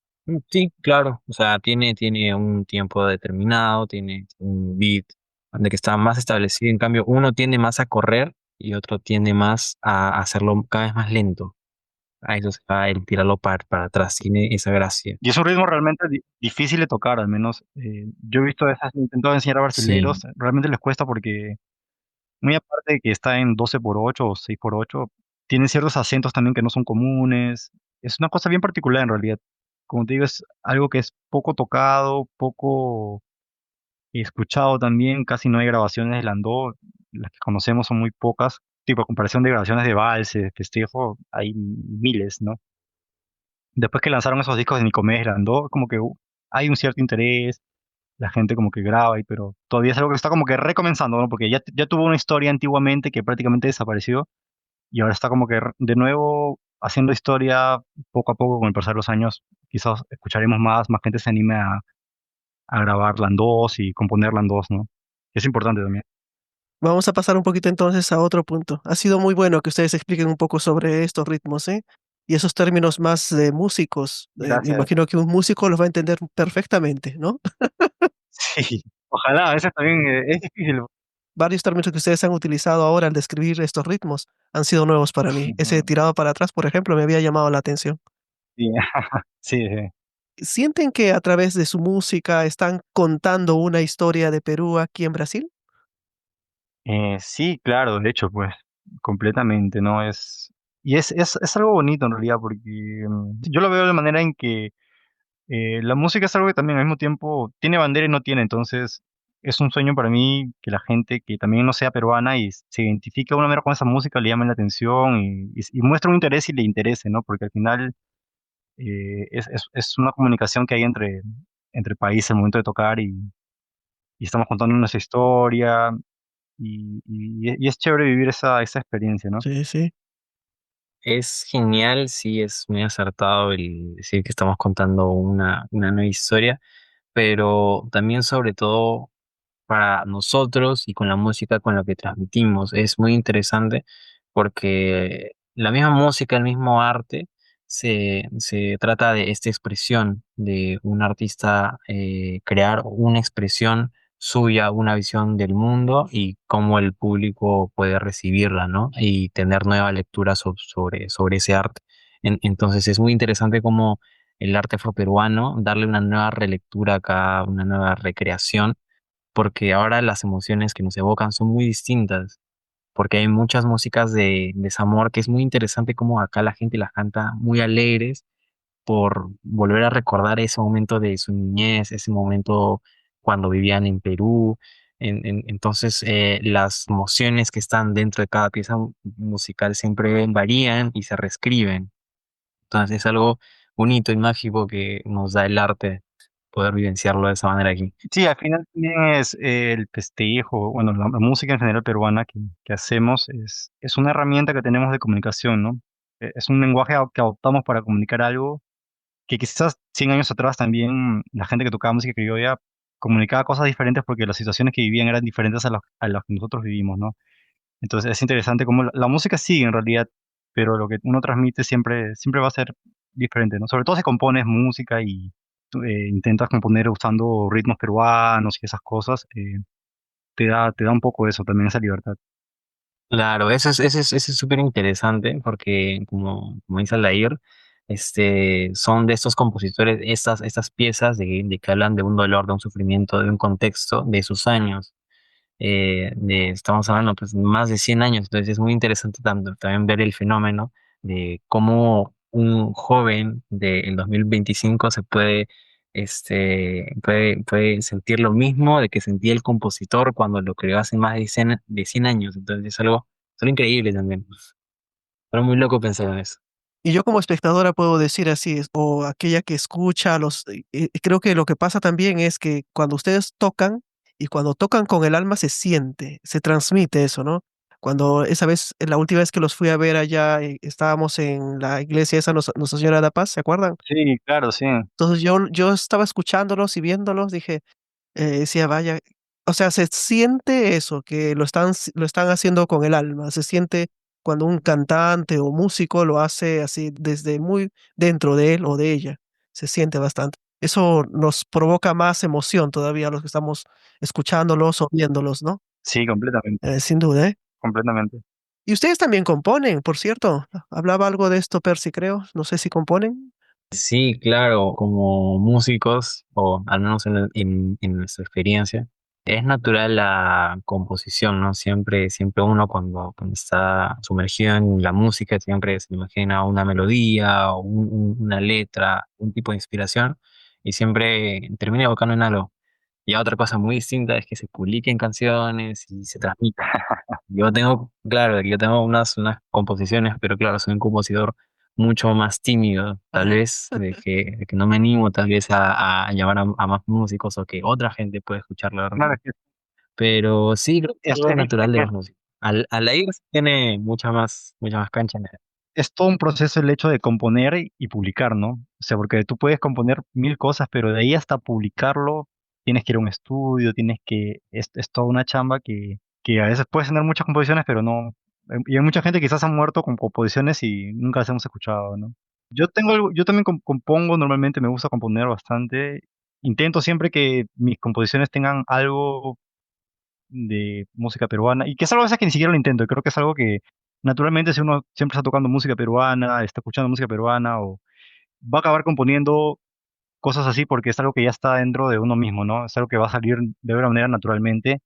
sí, claro. O sea, tiene un tiempo determinado, tiene un beat de que está más establecido. En cambio, uno tiende más a correr y otro tiende más a hacerlo cada vez más lento. A eso se va el tirarlo para atrás. Tiene esa gracia. Y es un ritmo realmente difícil de tocar, al menos. Yo he visto esas, intentado enseñar a Sí, brasileros, realmente les cuesta porque, muy aparte de que está en 12/8 o 6/8, tiene ciertos acentos también que no son comunes. Es una cosa bien particular en realidad. Como te digo, es algo que es poco tocado, poco escuchado también, casi no hay grabaciones de Landó, las que conocemos son muy pocas. Tipo, a comparación de grabaciones de valses, de festejo, hay miles, ¿no? Después que lanzaron esos discos de Nicomés, Landó, como que hay un cierto interés, la gente como que graba, pero todavía es algo que está como que recomenzando, ¿no? Porque ya tuvo una historia antiguamente que prácticamente desapareció y ahora está como que de nuevo haciendo historia poco a poco con el pasar de los años. Quizás escucharemos más gente se anime a grabar Landós y componer Landós, ¿no? Es importante también. Vamos a pasar un poquito entonces a otro punto. Ha sido muy bueno que ustedes expliquen un poco sobre estos ritmos, ¿eh? Y esos términos más de músicos. Me Gracias. imagino que un músico los va a entender perfectamente, ¿no? Sí, ojalá, a veces también es difícil. Varios términos que ustedes han utilizado ahora al describir estos ritmos han sido nuevos para mí. Ese Ujú. tirado para atrás, por ejemplo, me había llamado la atención. Sí, sí, sí. ¿Sienten que a través de su música están contando una historia de Perú aquí en Brasil? Sí, claro, de hecho, pues, completamente, ¿no? Es algo bonito en realidad, porque yo lo veo de manera en que la música es algo que también al mismo tiempo tiene bandera y no tiene, entonces es un sueño para mí que la gente que también no sea peruana y se identifique de alguna manera con esa música le llame la atención y muestre un interés y le interese, ¿no? Porque al final es una comunicación que hay entre países al momento de tocar y estamos contando nuestra historia y es chévere vivir esa experiencia, ¿no? Sí, sí. es genial, sí, es muy acertado el decir que estamos contando una nueva historia, pero también sobre todo para nosotros y con la música con la que transmitimos. Es muy interesante porque la misma música, el mismo arte, se trata de esta expresión de un artista crear una expresión suya, una visión del mundo y cómo el público puede recibirla, ¿no? Y tener nueva lectura sobre ese arte. Entonces es muy interesante cómo el arte afroperuano, darle una nueva relectura acá, una nueva recreación porque ahora las emociones que nos evocan son muy distintas, porque hay muchas músicas de desamor que es muy interesante como acá la gente las canta muy alegres por volver a recordar ese momento de su niñez, ese momento cuando vivían en Perú. Entonces, las emociones que están dentro de cada pieza musical siempre varían y se reescriben. Entonces, es algo bonito y mágico que nos da el arte poder vivenciarlo de esa manera aquí. Sí, al final también es el festejo, bueno, la música en general peruana que hacemos es una herramienta que tenemos de comunicación, ¿no? Es un lenguaje que adoptamos para comunicar algo que quizás 100 años atrás también la gente que tocaba música criolla comunicaba cosas diferentes porque las situaciones que vivían eran diferentes a las que nosotros vivimos, ¿no? Entonces es interesante cómo la música sigue en realidad, pero lo que uno transmite siempre va a ser diferente, ¿no? Sobre todo si compones música y tú, intentas componer usando ritmos peruanos y esas cosas, te da un poco eso, también esa libertad. Claro, eso es súper interesante porque, como dice Aldair, son de estos compositores, estas piezas de que hablan de un dolor, de un sufrimiento, de un contexto, de sus años. Estamos hablando pues más de 100 años, entonces es muy interesante también ver el fenómeno de cómo un joven del 2025 puede sentir lo mismo de que sentía el compositor cuando lo creó hace más de 100 años, entonces es algo increíble también, pero muy loco pensar en eso. Y yo como espectadora puedo decir así, o aquella que escucha creo que lo que pasa también es que cuando ustedes tocan, y cuando tocan con el alma se siente, se transmite eso, ¿no? Cuando esa vez, la última vez que los fui a ver allá, estábamos en la iglesia esa, Nuestra Señora de la Paz, ¿se acuerdan? Sí, claro, sí. Entonces yo estaba escuchándolos y viéndolos, dije, Decía, vaya, o sea, se siente eso, que lo están haciendo con el alma, se siente cuando un cantante o músico lo hace así desde muy dentro de él o de ella, se siente bastante. Eso nos provoca más emoción todavía a los que estamos escuchándolos o viéndolos, ¿no? Sí, completamente, Sin duda, ¿eh? completamente. Y ustedes también componen, por cierto. Hablaba algo de esto, Percy, creo. No sé si componen. Sí, claro, como músicos, o al menos en nuestra experiencia, es natural la composición, ¿no? Siempre uno cuando está sumergido en la música, siempre se imagina una melodía o una letra, un tipo de inspiración, y siempre termina evocando en algo. Y otra cosa muy distinta es que se publiquen canciones y se transmitan. Yo tengo unas composiciones, pero claro, soy un compositor mucho más tímido, tal Ajá. vez, de que no me animo tal vez a llamar a más músicos o que otra gente pueda escucharlo. Claro, Pero sí, creo que es algo natural de que los músicos. Al leer tiene mucha más cancha en eso. es todo un proceso el hecho de componer y publicar, ¿no? O sea, porque tú puedes componer mil cosas, pero de ahí hasta publicarlo, tienes que ir a un estudio, es toda una chamba que a veces puedes tener muchas composiciones, pero no, y hay mucha gente que quizás ha muerto con composiciones y nunca las hemos escuchado, ¿no? Yo también compongo, normalmente me gusta componer bastante. Intento siempre que mis composiciones tengan algo de música peruana, y que es algo a veces que ni siquiera lo intento, creo que es algo que naturalmente si uno siempre está tocando música peruana, está escuchando música peruana, o va a acabar componiendo cosas así porque es algo que ya está dentro de uno mismo, ¿no? Es algo que va a salir de alguna manera naturalmente,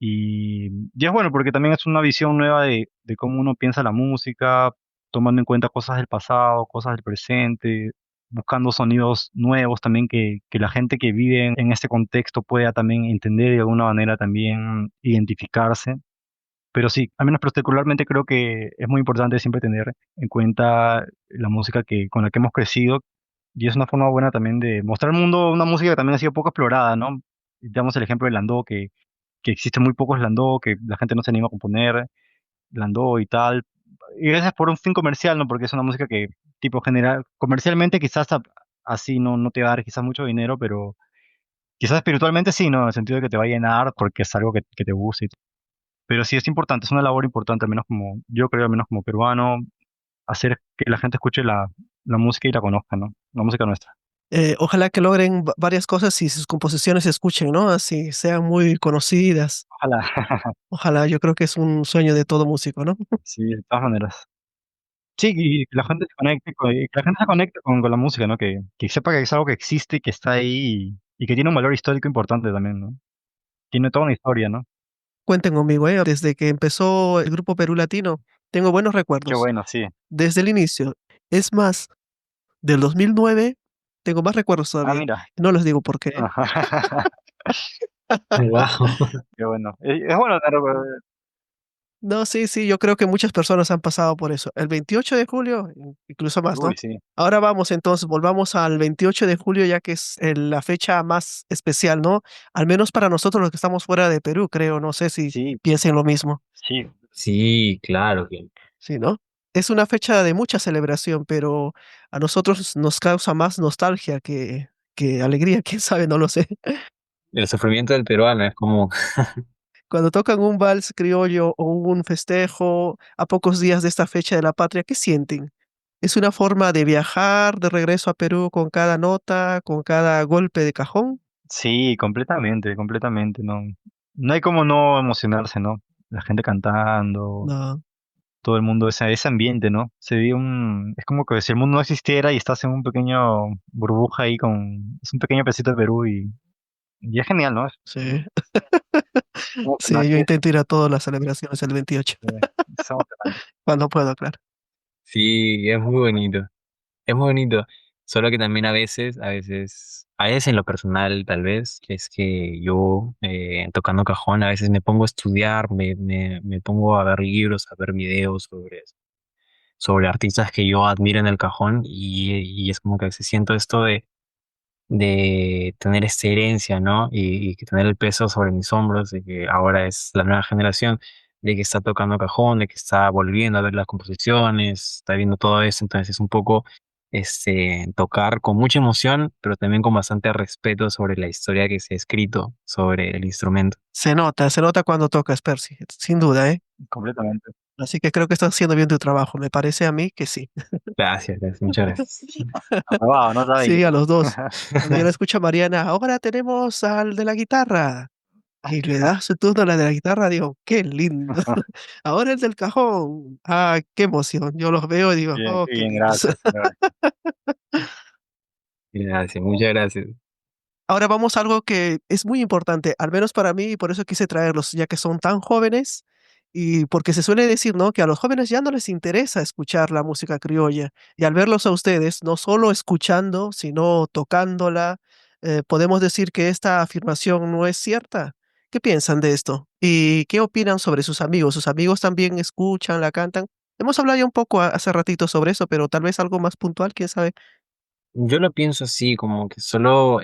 y es bueno porque también es una visión nueva de cómo uno piensa la música, tomando en cuenta cosas del pasado, cosas del presente, buscando sonidos nuevos también que la gente que vive en este contexto pueda también entender y de alguna manera también identificarse. Pero sí, al menos particularmente creo que es muy importante siempre tener en cuenta la música con la que hemos crecido, y es una forma buena también de mostrar al mundo una música que también ha sido poco explorada, ¿no? Y damos el ejemplo del landó, que existe muy pocos landó, que la gente no se anima a componer landó y tal. Y gracias por un fin comercial, ¿no? Porque es una música que, tipo general, comercialmente quizás así no te va a dar quizás mucho dinero, pero quizás espiritualmente sí, ¿no? En el sentido de que te va a llenar porque es algo que te gusta. Pero sí es importante, es una labor importante, al menos como, yo creo, al menos como peruano, hacer que la gente escuche la música y la conozca, ¿no? La música nuestra. Ojalá que logren varias cosas y sus composiciones se escuchen, ¿no? Así sean muy conocidas. Ojalá. Ojalá, yo creo que es un sueño de todo músico, ¿no? Sí, de todas maneras. Sí, y que la gente se conecte y que la gente se conecte con la música, ¿no? Que sepa que es algo que existe, que está ahí y que tiene un valor histórico importante también, ¿no? Tiene toda una historia, ¿no? Cuenten conmigo, ¿eh? Desde que empezó el grupo Perú Latino, tengo buenos Qué recuerdos. bueno, sí. Desde el inicio. Es más, del 2009 tengo más recuerdos Ah, todavía. mira. No les digo por qué. Ajá. Wow. Qué bueno. Es bueno tener No, sí, sí, yo creo que muchas personas han pasado por eso. El 28 de julio, incluso más, uy, ¿no? sí. Ahora vamos entonces, volvamos al 28 de julio, ya que es la fecha más especial, ¿no? Al menos para nosotros los que estamos fuera de Perú, creo. No sé si Sí, piensen lo mismo. sí, Sí, claro que Sí, ¿no? Es una fecha de mucha celebración, pero a nosotros nos causa más nostalgia que alegría, quién sabe, no lo sé. el sufrimiento del peruano es como, Cuando tocan un vals criollo o un festejo a pocos días de esta fecha de la patria, ¿qué sienten? ¿Es una forma de viajar de regreso a Perú con cada nota, con cada golpe de cajón? sí, completamente, completamente, no. No hay como no emocionarse, ¿no? La gente cantando, No, todo el mundo, ese ambiente, ¿no? Se vive es como que si el mundo no existiera y estás en un pequeño burbuja ahí es un pequeño pedacito de Perú y es genial, ¿no? sí. Como que no Sí, yo intento ir a todas las celebraciones el 28, es emocionante. cuando puedo, claro. sí, es muy bonito. Es muy bonito, solo que también a veces en lo personal tal vez, es que yo tocando cajón a veces me pongo a estudiar, me pongo a ver libros, a ver videos sobre artistas que yo admiro en el cajón y es como que a veces siento esto de tener esta herencia, ¿no? Y que tener el peso sobre mis hombros, de que ahora es la nueva generación, de que está tocando cajón, de que está volviendo a ver las composiciones, está viendo todo eso, entonces es un poco tocar con mucha emoción, pero también con bastante respeto sobre la historia que se ha escrito sobre el instrumento. Se nota cuando tocas, Percy, sin duda, ¿eh? Completamente. Así que creo que estás haciendo bien tu trabajo. Me parece a mí que sí. Gracias, gracias, muchas gracias. Aprobado, nota Sí, 20. a los dos. Cuando yo la escucho a Mariana, ahora tenemos al de la guitarra. Y le das su turno a la de la guitarra, digo, qué lindo. Ahora el del cajón. Ah, qué emoción. Yo los veo y digo, Bien, oh, qué qué bien, lindos. gracias, señor. Gracias, muchas gracias. Ahora vamos a algo que es muy importante, al menos para mí, y por eso quise traerlos, ya que son tan jóvenes, y porque se suele decir, ¿no? Que a los jóvenes ya no les interesa escuchar la música criolla, y al verlos a ustedes, no solo escuchando, sino tocándola, podemos decir que esta afirmación no es cierta. ¿Qué piensan de esto? ¿Y qué opinan sobre sus amigos? ¿Sus amigos también escuchan, la cantan? Hemos hablado ya un poco hace ratito sobre eso, pero tal vez algo más puntual, quién sabe. Yo lo pienso así, como que solo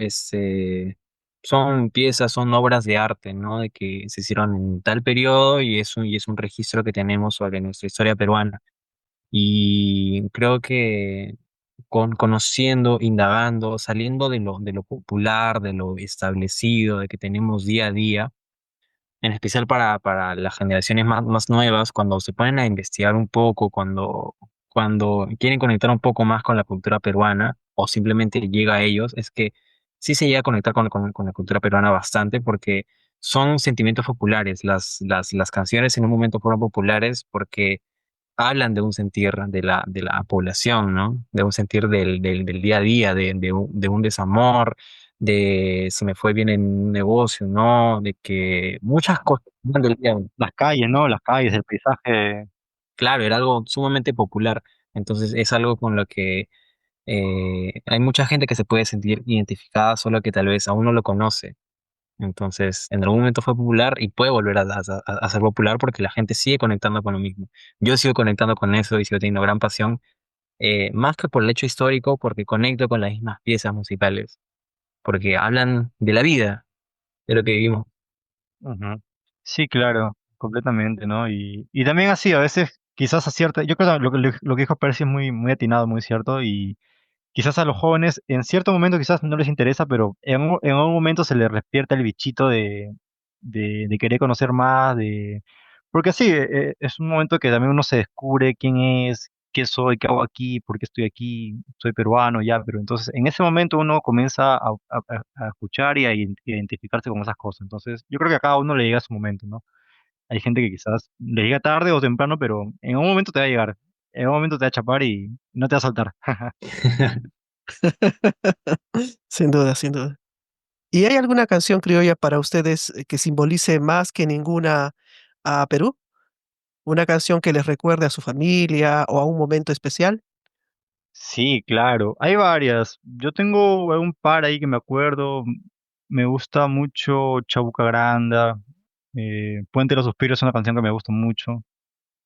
son piezas, son obras de arte, ¿no? De que se hicieron en tal periodo y es un registro que tenemos sobre nuestra historia peruana. Y creo que conociendo, indagando, saliendo de lo popular, de lo establecido, de que tenemos día a día, en especial para las generaciones más nuevas, cuando se ponen a investigar un poco, cuando quieren conectar un poco más con la cultura peruana, o simplemente llega a ellos, es que sí se llega a conectar con la cultura peruana bastante, porque son sentimientos populares. Las canciones en un momento fueron populares porque hablan de un sentir de la población, ¿no? De un sentir del día a día, de un desamor, de si me fue bien en un negocio, ¿no? De que muchas cosas ¿no? del día. Las calles, ¿no? Las calles, el paisaje. Claro, era algo sumamente popular. Entonces es algo con lo que hay mucha gente que se puede sentir identificada, solo que tal vez aún no lo conoce. Entonces, en algún momento fue popular y puede volver a ser popular porque la gente sigue conectando con lo mismo. Yo sigo conectando con eso y sigo teniendo gran pasión, más que por el hecho histórico, porque conecto con las mismas piezas musicales, porque hablan de la vida, de lo que vivimos. Ujú. Sí, claro, completamente, ¿no? Y también así, a veces quizás acierta, yo creo que lo que dijo Percy es muy, muy atinado, muy cierto, y quizás a los jóvenes en cierto momento quizás no les interesa, pero en algún momento se les despierta el bichito de querer conocer más, porque sí, es un momento que también uno se descubre quién es, qué soy, qué hago aquí, por qué estoy aquí, soy peruano, ya, pero entonces en ese momento uno comienza a escuchar y a identificarse con esas cosas. Entonces yo creo que a cada uno le llega su momento, ¿no? Hay gente que quizás le llega tarde o temprano, pero en un momento te va a llegar, en un momento te va a chapar y no te va a saltar. Sin duda, sin duda. ¿Y hay alguna canción criolla para ustedes que simbolice más que ninguna a Perú? ¿Una canción que les recuerde a su familia o a un momento especial? Sí, claro, hay varias. Yo tengo un par ahí que me acuerdo. Me gusta mucho Chabuca Granda. Puente de los Suspiros es una canción que me gusta mucho,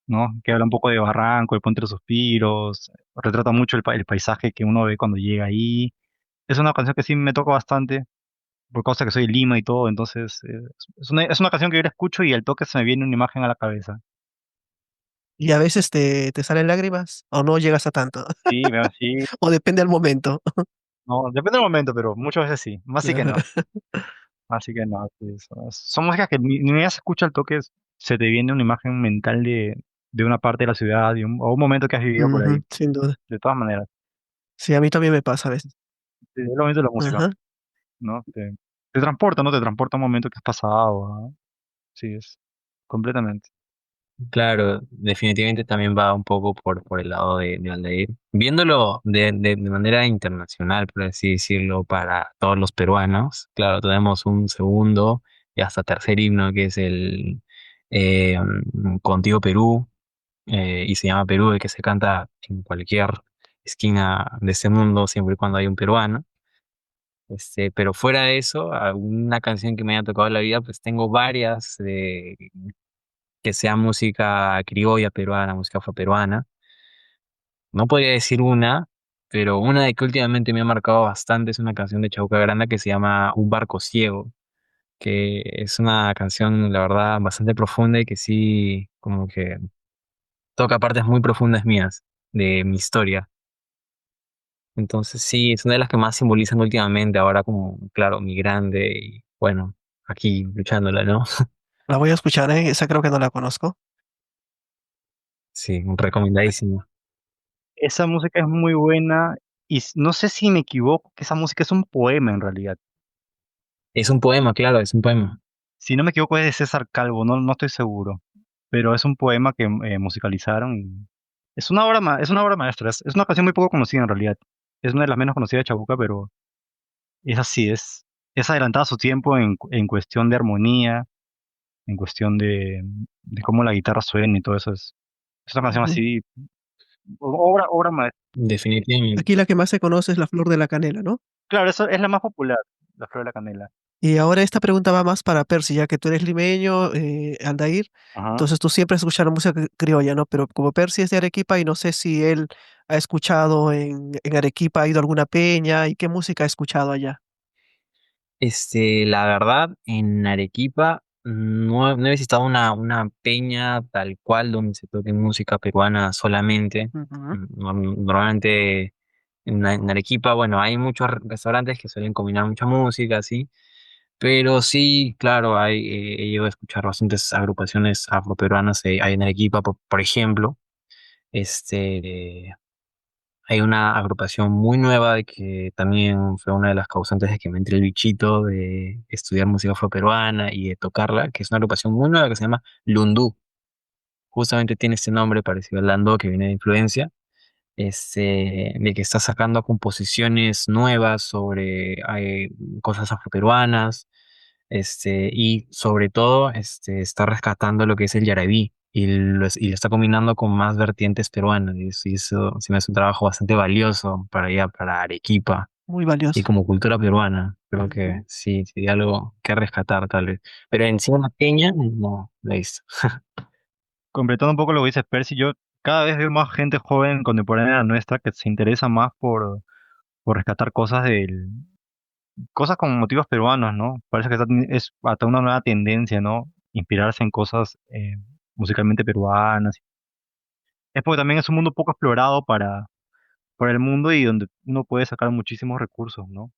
¿no? Que habla un poco de Barranco, el Puente de los Suspiros. Retrata mucho el paisaje que uno ve cuando llega ahí. Es una canción que sí me toca bastante, por causa que soy de Lima y todo. Entonces, es una canción que yo la escucho y al toque se me viene una imagen a la cabeza. ¿Y a veces te salen lágrimas o no llegas a tanto? Sí, sí. ¿O depende del momento? No, depende del momento, pero muchas veces sí. Más sí que no. Así que no, pues, son músicas que ni ya se escucha el toque, se te viene una imagen mental de una parte de la ciudad o un momento que has vivido por ahí, Ujú, sin duda. de todas maneras. Sí, a mí también me pasa a veces. Sí, es lo bonito de la música, Ajá. ¿no? Te transporta, ¿no? Te transporta a un momento que has pasado, ¿ah? Sí, es completamente. Claro, definitivamente también va un poco por el lado de Aldair. Viéndolo de manera internacional, por así decirlo, para todos los peruanos, claro, tenemos un segundo y hasta tercer himno que es el Contigo Perú, y se llama Perú, el que se canta en cualquier esquina de ese mundo, siempre y cuando hay un peruano. Pero fuera de eso, alguna canción que me haya tocado en la vida, pues tengo varias que sea música criolla peruana, música afroperuana. No podría decir una, pero una de que últimamente me ha marcado bastante es una canción de Chauca Granda que se llama Un barco ciego, que es una canción, la verdad, bastante profunda y que sí, como que toca partes muy profundas mías de mi historia. Entonces sí, es una de las que más simbolizan últimamente, ahora como, claro, migrante y bueno, aquí luchándola, ¿no? La voy a escuchar, ¿eh? Esa creo que no la conozco. Sí, recomendadísimo. Esa música es muy buena y no sé si me equivoco, que esa música es un poema en realidad. Es un poema, claro, es un poema. Si no me equivoco es de César Calvo, no estoy seguro, pero es un poema que musicalizaron y es una obra maestra, es una canción muy poco conocida en realidad. Es una de las menos conocidas de Chabuca, pero es así, es adelantada a su tiempo en cuestión de armonía, en cuestión de cómo la guitarra suena y todo eso. Es una canción Ujú. así, obra maestra. Definitivamente. Aquí la que más se conoce es la flor de la canela, ¿no? Claro, eso es la más popular, la flor de la canela. Y ahora esta pregunta va más para Percy, ya que tú eres limeño, Aldair, Ajá. entonces tú siempre escuchas música criolla, ¿no? Pero como Percy es de Arequipa y no sé si él ha escuchado en Arequipa, ha ido a alguna peña y qué música ha escuchado allá. La verdad, en Arequipa no he visitado una peña tal cual donde se toque música peruana solamente. Ujú. Normalmente en Arequipa, bueno, hay muchos restaurantes que suelen combinar mucha música, así, pero sí, claro, he llegado a escuchar bastantes agrupaciones afroperuanas ahí en Arequipa, por ejemplo. Este, Hay una agrupación muy nueva de que también fue una de las causantes de que me entre el bichito de estudiar música afroperuana y de tocarla, que es una agrupación muy nueva que se llama Lundú. Justamente tiene este nombre parecido al Lando, que viene de influencia, de que está sacando composiciones nuevas sobre cosas afroperuanas, y sobre todo está rescatando lo que es el yarabí y lo está combinando con más vertientes peruanas. Y eso se me hace un trabajo bastante valioso para allá, para Arequipa Muy y valioso. como cultura peruana. Creo que Ujú. sí, sería algo que rescatar tal vez. Pero en sí una peña, no la he visto. Completando un poco lo que dice Percy, yo cada vez veo más gente joven contemporánea a nuestra que se interesa más por rescatar cosas con motivos peruanos, ¿no? Parece que es hasta una nueva tendencia, ¿no? Inspirarse en cosas musicalmente peruanas. Es porque también es un mundo poco explorado para el mundo y donde uno puede sacar muchísimos recursos, ¿no?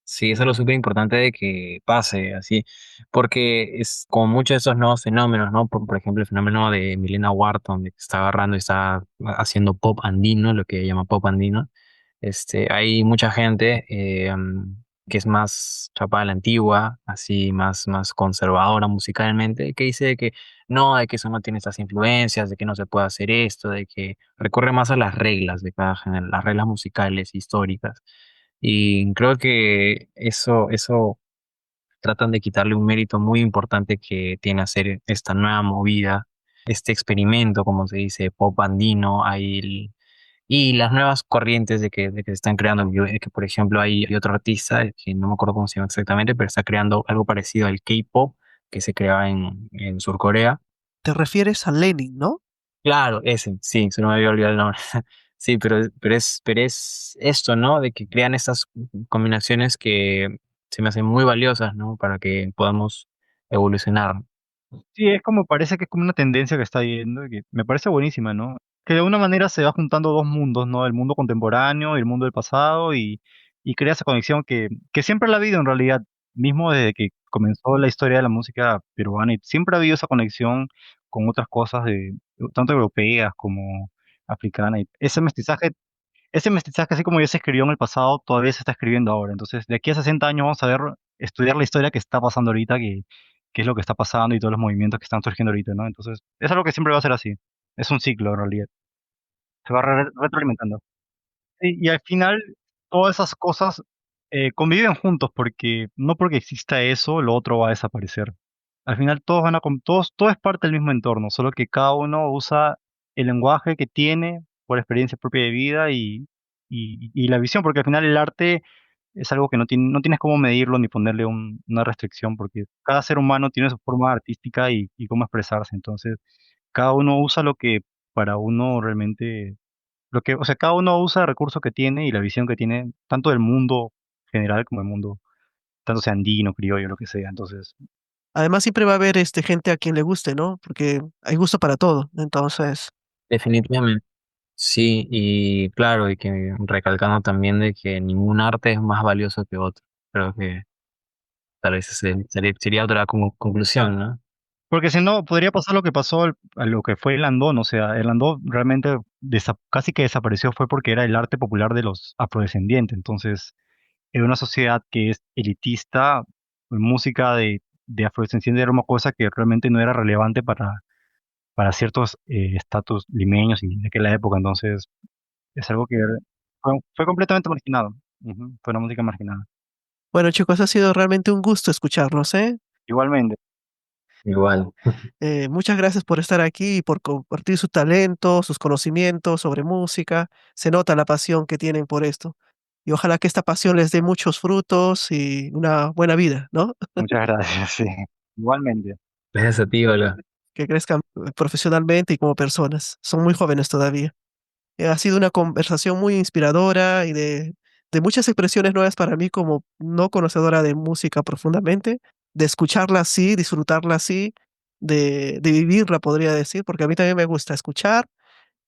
Sí, eso es lo súper importante de que pase así, porque es como muchos de esos nuevos fenómenos, ¿no? Por ejemplo, el fenómeno de Milena Wharton, de que está agarrando y está haciendo pop andino, lo que ella llama pop andino. Hay mucha gente que es más chapada a la antigua, así más conservadora musicalmente, que dice de que no, de que eso no tiene estas influencias, de que no se puede hacer esto, de que recurre más a las reglas de cada género, las reglas musicales históricas. Y creo que eso tratan de quitarle un mérito muy importante que tiene hacer esta nueva movida, este experimento, como se dice, pop andino, y las nuevas corrientes de que se están creando. Que, por ejemplo, hay otro artista, que no me acuerdo cómo se llama exactamente, pero está creando algo parecido al K-pop que se creaba en Surcorea. Te refieres a Lenin, ¿no? Claro, ese, sí, se no me había olvidado el nombre. Sí, pero es esto, ¿no? De que crean estas combinaciones que se me hacen muy valiosas, ¿no? Para que podamos evolucionar. Sí, es como parece que es como una tendencia que está yendo y que me parece buenísima, ¿no? Que de alguna manera se va juntando dos mundos, ¿no? El mundo contemporáneo y el mundo del pasado y crea esa conexión que siempre la ha habido en realidad, mismo desde que comenzó la historia de la música peruana y siempre ha habido esa conexión con otras cosas tanto europeas como africanas. Y ese mestizaje, así como ya se escribió en el pasado, todavía se está escribiendo ahora. Entonces, de aquí a 60 años vamos a ver, estudiar la historia que está pasando ahorita, qué es lo que está pasando y todos los movimientos que están surgiendo ahorita, ¿no? Entonces, es algo que siempre va a ser así. Es un ciclo, en realidad. Se va retroalimentando. Y al final, todas esas cosas conviven juntos, porque no porque exista eso, lo otro va a desaparecer. Al final, todo es parte del mismo entorno, solo que cada uno usa el lenguaje que tiene por experiencia propia de vida y la visión, porque al final el arte es algo que no tienes cómo medirlo ni ponerle una restricción, porque cada ser humano tiene su forma artística y cómo expresarse. Entonces, cada uno usa lo que para uno realmente, o sea, cada uno usa el recurso que tiene y la visión que tiene, tanto del mundo general como del mundo, tanto sea andino, criollo, lo que sea. Entonces, Además, siempre va a haber gente a quien le guste, ¿no? Porque hay gusto para todo. Entonces, Definitivamente. Sí, y claro, y que recalcando también de que ningún arte es más valioso que otro. Creo que tal vez sería otra conclusión, ¿no? Porque si no, podría pasar lo que pasó a lo que fue el Andón. O sea, el Andón realmente casi que desapareció fue porque era el arte popular de los afrodescendientes. Entonces, en una sociedad que es elitista, música de afrodescendientes era una cosa que realmente no era relevante para ciertos estatus limeños y de aquella época. Entonces, es algo que fue completamente marginado. Ujú, fue una música marginada. Bueno, chicos, ha sido realmente un gusto escucharlos, ¿eh? Igualmente. Igual. Muchas gracias por estar aquí y por compartir su talento, sus conocimientos sobre música. Se nota la pasión que tienen por esto. Y ojalá que esta pasión les dé muchos frutos y una buena vida, ¿no? Muchas gracias, sí. Igualmente. Gracias a ti, Olga. Que crezcan profesionalmente y como personas. Son muy jóvenes todavía. Ha sido una conversación muy inspiradora y de muchas expresiones nuevas para mí como no conocedora de música profundamente, de escucharla así, disfrutarla así, de vivirla, podría decir, porque a mí también me gusta escuchar,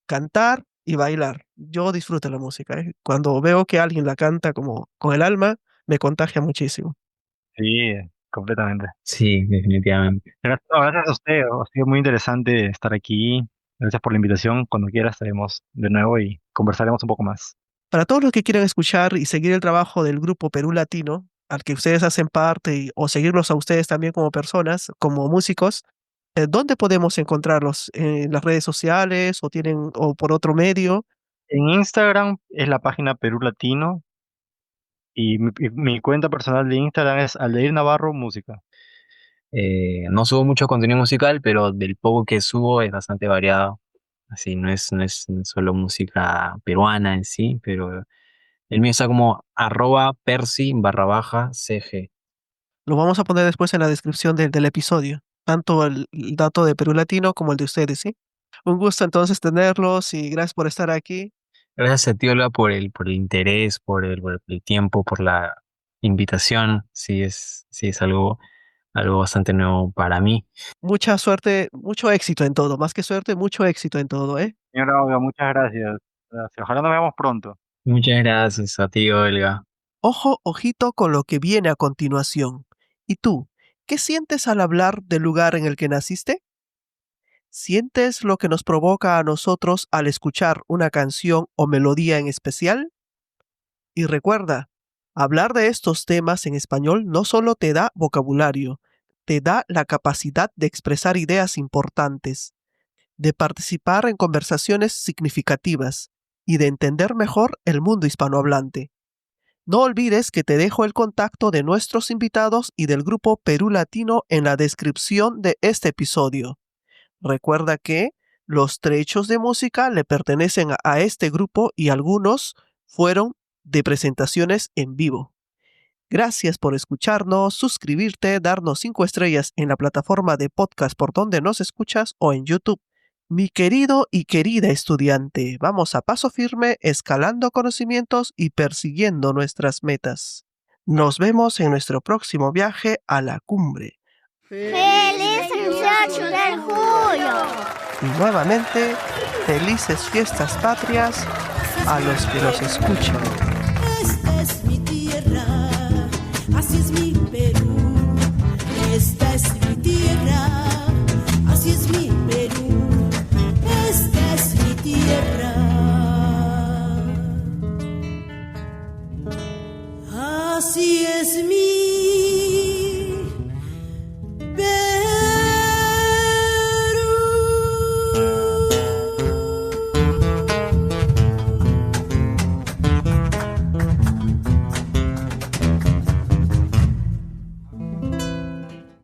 cantar y bailar. Yo disfruto la música, ¿eh? Cuando veo que alguien la canta como con el alma, me contagia muchísimo. Sí, completamente. Sí, definitivamente. Gracias, no, gracias a usted. Ha sido muy interesante estar aquí. Gracias por la invitación. Cuando quiera estaremos de nuevo y conversaremos un poco más. Para todos los que quieran escuchar y seguir el trabajo del grupo Perú Latino, al que ustedes hacen parte, o seguirlos a ustedes también como personas, como músicos, ¿dónde podemos encontrarlos? ¿En las redes sociales o por otro medio? En Instagram es la página Perú Latino y mi cuenta personal de Instagram es Aldair Navarro Música. No subo mucho contenido musical, pero del poco que subo es bastante variado. Así, no es solo música peruana en sí, pero el mío está como @percy_cg. Lo vamos a poner después en la descripción del episodio, tanto el dato de Perú Latino como el de ustedes, ¿sí? Un gusto entonces tenerlos y gracias por estar aquí. Gracias a ti, Olga, por el interés, por el tiempo, por la invitación. Sí es algo bastante nuevo para mí. Mucha suerte, mucho éxito en todo, más que suerte, mucho éxito en todo, ¿eh? Señora Olga, muchas gracias. Gracias. Ojalá nos veamos pronto. Muchas gracias a ti, Olga. Ojo, ojito con lo que viene a continuación. ¿Y tú, qué sientes al hablar del lugar en el que naciste? ¿Sientes lo que nos provoca a nosotros al escuchar una canción o melodía en especial? Y recuerda, hablar de estos temas en español no solo te da vocabulario, te da la capacidad de expresar ideas importantes, de participar en conversaciones significativas y de entender mejor el mundo hispanohablante. No olvides que te dejo el contacto de nuestros invitados y del grupo Perú Latino en la descripción de este episodio. Recuerda que los trechos de música le pertenecen a este grupo y algunos fueron de presentaciones en vivo. Gracias por escucharnos, suscribirte, darnos 5 estrellas en la plataforma de podcast por donde nos escuchas o en YouTube. Mi querido y querida estudiante, vamos a paso firme, escalando conocimientos y persiguiendo nuestras metas. Nos vemos en nuestro próximo viaje a la cumbre. ¡Feliz 18 de julio! Y nuevamente, felices fiestas patrias a los que nos escuchan. Esta es mi tierra, así es mi Perú.